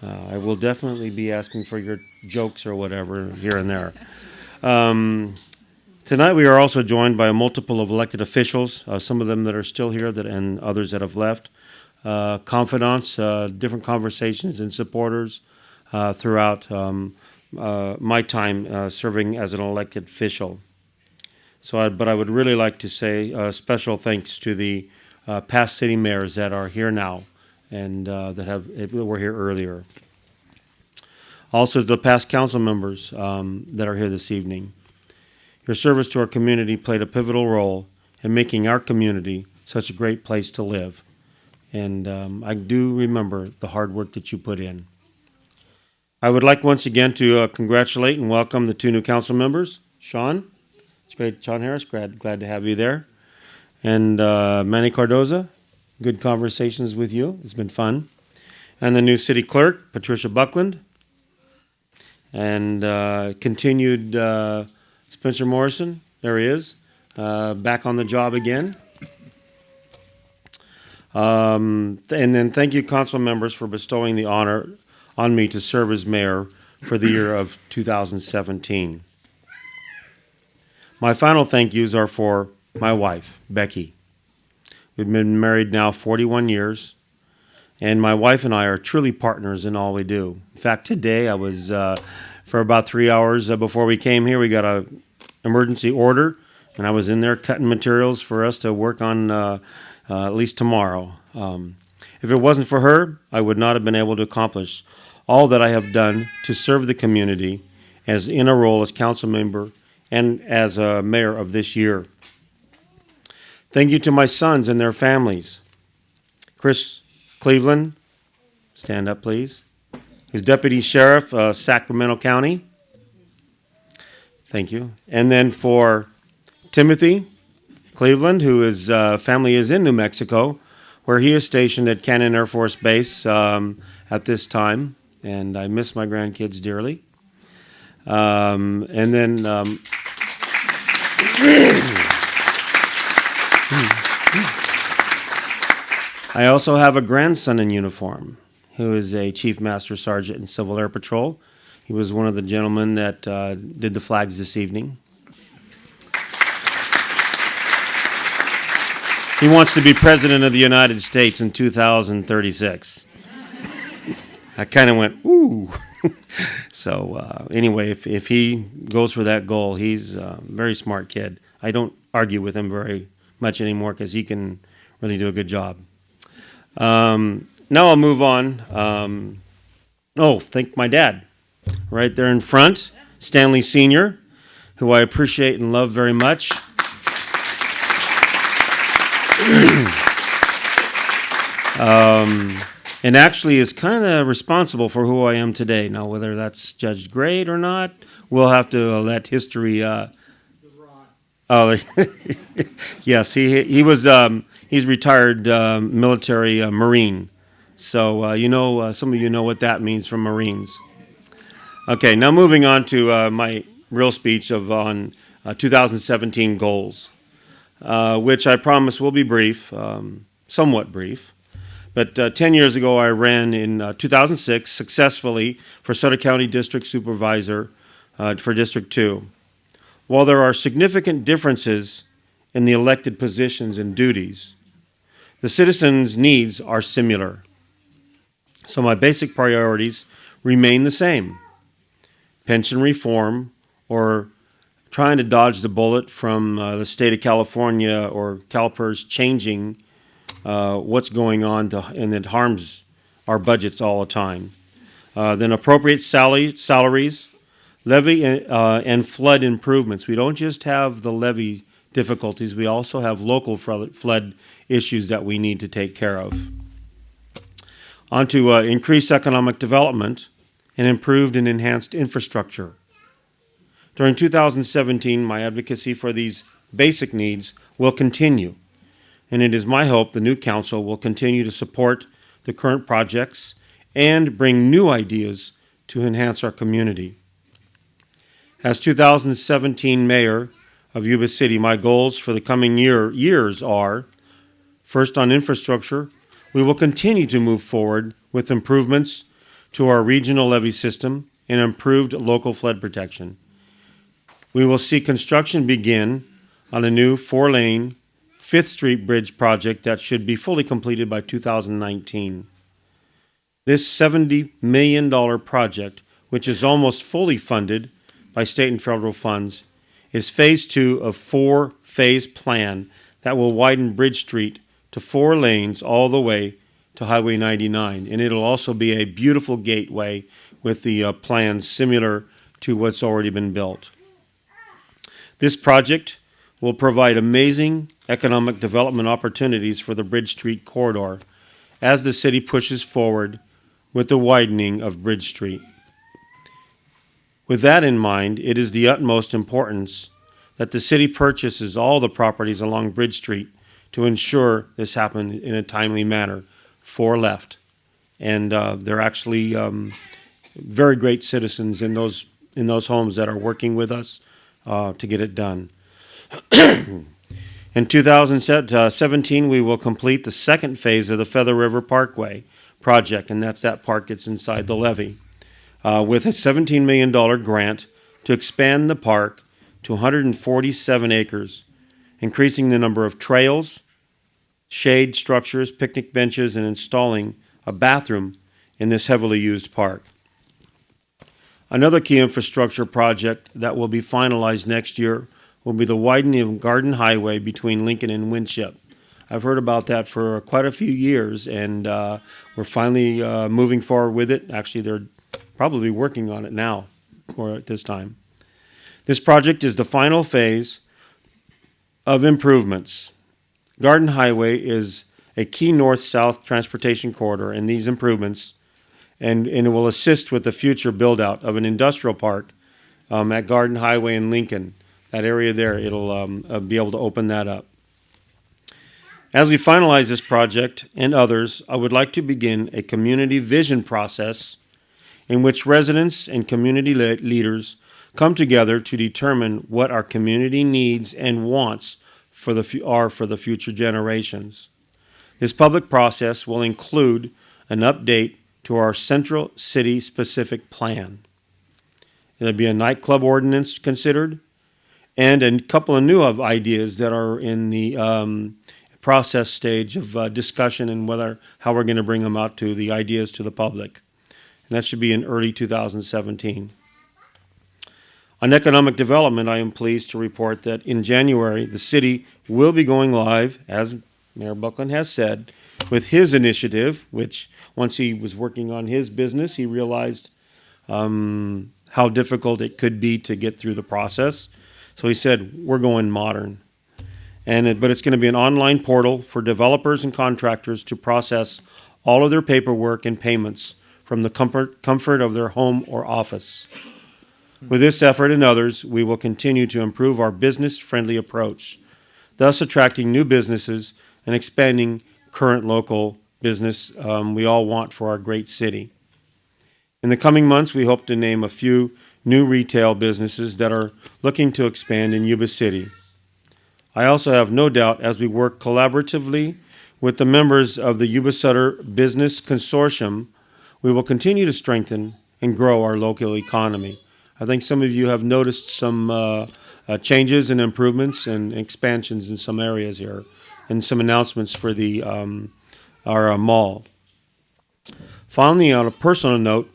I will definitely be asking for your jokes or whatever here and there. Tonight we are also joined by a multiple of elected officials, some of them that are still here and others that have left, confidants, different conversations and supporters throughout my time serving as an elected official. But I would really like to say special thanks to the past city mayors that are here now and that were here earlier. Also, the past council members that are here this evening. Your service to our community played a pivotal role in making our community such a great place to live. And I do remember the hard work that you put in. I would like once again to congratulate and welcome the two new council members. Sean, it's great. Sean Harris, glad to have you there. And Manny Cardoza, good conversations with you. It's been fun. And the new city clerk, Patricia Buckland. And continued Spencer Morrison, there he is, back on the job again. And then thank you, council members, for bestowing the honor on me to serve as mayor for the year of 2017. My final thank yous are for my wife, Becky. We've been married now 41 years, and my wife and I are truly partners in all we do. In fact, today I was, for about 3 hours before we came here, we got an emergency order, and I was in there cutting materials for us to work on at least tomorrow. If it wasn't for her, I would not have been able to accomplish all that I have done to serve the community as in a role as council member and as a mayor of this year. Thank you to my sons and their families. Chris Cleveland, stand up please. He's Deputy Sheriff, Sacramento County. Thank you. And then for Timothy Cleveland, who his family is in New Mexico, where he is stationed at Cannon Air Force Base at this time. And I miss my grandkids dearly. And then I also have a grandson in uniform who is a Chief Master Sergeant in Civil Air Patrol. He was one of the gentlemen that did the flags this evening. He wants to be President of the United States in 2036. I kind of went, ooh. So anyway, if he goes for that goal, he's a very smart kid. I don't argue with him very much anymore because he can really do a good job. Now I'll move on. Thank my dad. Right there in front, Stanley Sr., who I appreciate and love very much. And actually is kind of responsible for who I am today. Now, whether that's judged great or not, we'll have to let history. Yes, he was. He's retired military Marine. So some of you know what that means from Marines. Okay, now moving on to my real speech on 2017 goals, which I promise will be brief, somewhat brief. But 10 years ago, I ran in 2006 successfully for Sutter County District Supervisor for District 2. While there are significant differences in the elected positions and duties, the citizens' needs are similar. So my basic priorities remain the same. Pension reform, or trying to dodge the bullet from the state of California or CalPERS changing what's going on and it harms our budgets all the time. Then appropriate salaries, levee and flood improvements. We don't just have the levee difficulties, we also have local flood issues that we need to take care of. On to increased economic development and improved and enhanced infrastructure. During 2017, my advocacy for these basic needs will continue, and it is my hope the new council will continue to support the current projects and bring new ideas to enhance our community. As 2017 mayor of Yuba City, my goals for the coming years are, first, on infrastructure, we will continue to move forward with improvements to our regional levee system and improved local flood protection. We will see construction begin on a new 4-lane 5th Street Bridge project that should be fully completed by 2019. This $70 million project, which is almost fully funded by state and federal funds, is phase 2 of 4-phase plan that will widen Bridge Street to 4 lanes all the way to Highway 99. And it'll also be a beautiful gateway with the plans similar to what's already been built. This project will provide amazing economic development opportunities for the Bridge Street corridor as the city pushes forward with the widening of Bridge Street. With that in mind, it is the utmost importance that the city purchases all the properties along Bridge Street to ensure this happens in a timely manner for left. And they're actually very great citizens in those homes that are working with us to get it done. In 2017, we will complete the second phase of the Feather River Parkway project, and that's that park that's inside the levee, with a $17 million grant to expand the park to 147 acres, increasing the number of trails, shade structures, picnic benches, and installing a bathroom in this heavily used park. Another key infrastructure project that will be finalized next year will be the widening of Garden Highway between Lincoln and Winship. I've heard about that for quite a few years, and we're finally moving forward with it. Actually, they're probably working on it now or at this time. This project is the final phase of improvements. Garden Highway is a key north-south transportation corridor, and these improvements and it will assist with the future build-out of an industrial park at Garden Highway in Lincoln. That area there, it'll be able to open that up. As we finalize this project and others, I would like to begin a community vision process in which residents and community leaders come together to determine what our community needs and wants for the future generations. This public process will include an update to our Central City specific plan. There'll be a nightclub ordinance considered, and a couple of new ideas that are in the process stage of discussion and how we're going to bring them out to the ideas to the public. And that should be in early 2017. On economic development, I am pleased to report that in January, the city will be going live, as Mayor Buckland has said, with his initiative, which once he was working on his business, he realized how difficult it could be to get through the process. So he said, we're going modern. But it's going to be an online portal for developers and contractors to process all of their paperwork and payments from the comfort of their home or office. With this effort and others, we will continue to improve our business-friendly approach, thus attracting new businesses and expanding current local business we all want for our great city. In the coming months, we hope to name a few new retail businesses that are looking to expand in Yuba City. I also have no doubt, as we work collaboratively with the members of the Yuba City Business Consortium, we will continue to strengthen and grow our local economy. I think some of you have noticed some changes and improvements and expansions in some areas here, and some announcements for our mall. Finally, on a personal note,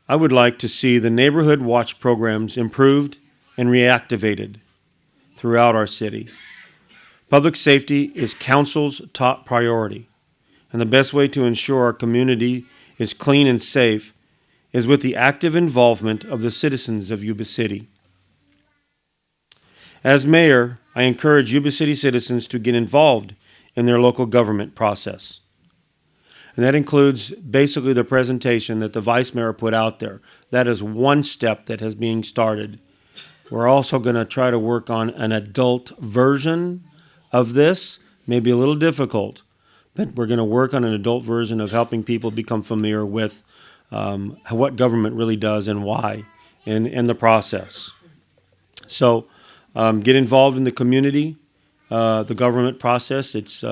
I would like to see the neighborhood watch programs improved and reactivated throughout our city. Public safety is council's top priority, and the best way to ensure our community is clean and safe is with the active involvement of the citizens of Yuba City. As mayor, I encourage Yuba City citizens to get involved in their local government process. And that includes basically the presentation that the vice mayor put out there. That is one step that has been started. We're also going to try to work on an adult version of this, maybe a little difficult, but we're going to work on an adult version of helping people become familiar with what government really does and why in the process. So get involved in the community, the government process. It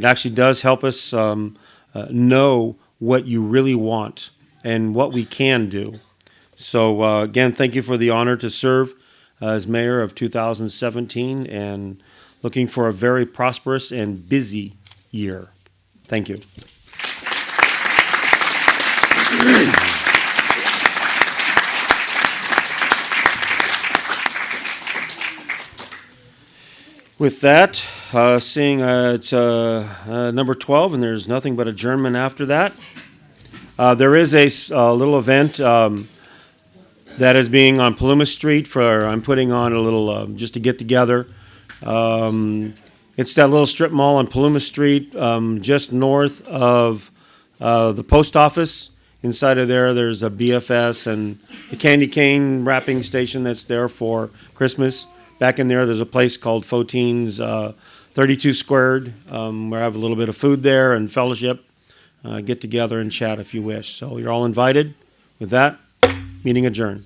actually does help us know what you really want and what we can do. So again, thank you for the honor to serve as mayor of 2017, and looking for a very prosperous and busy year. Thank you. With that, seeing it's number 12 and there's nothing but adjournment after that, there is a little event that is being on Paluma Street. I'm putting on a little, just to get together. It's that little strip mall on Paluma Street, just north of the post office. Inside of there's a BFS and the candy cane wrapping station that's there for Christmas. Back in there's a place called Fotine's 32 Squared, where I have a little bit of food there and fellowship. Get together and chat if you wish. So you're all invited. With that, meeting adjourned.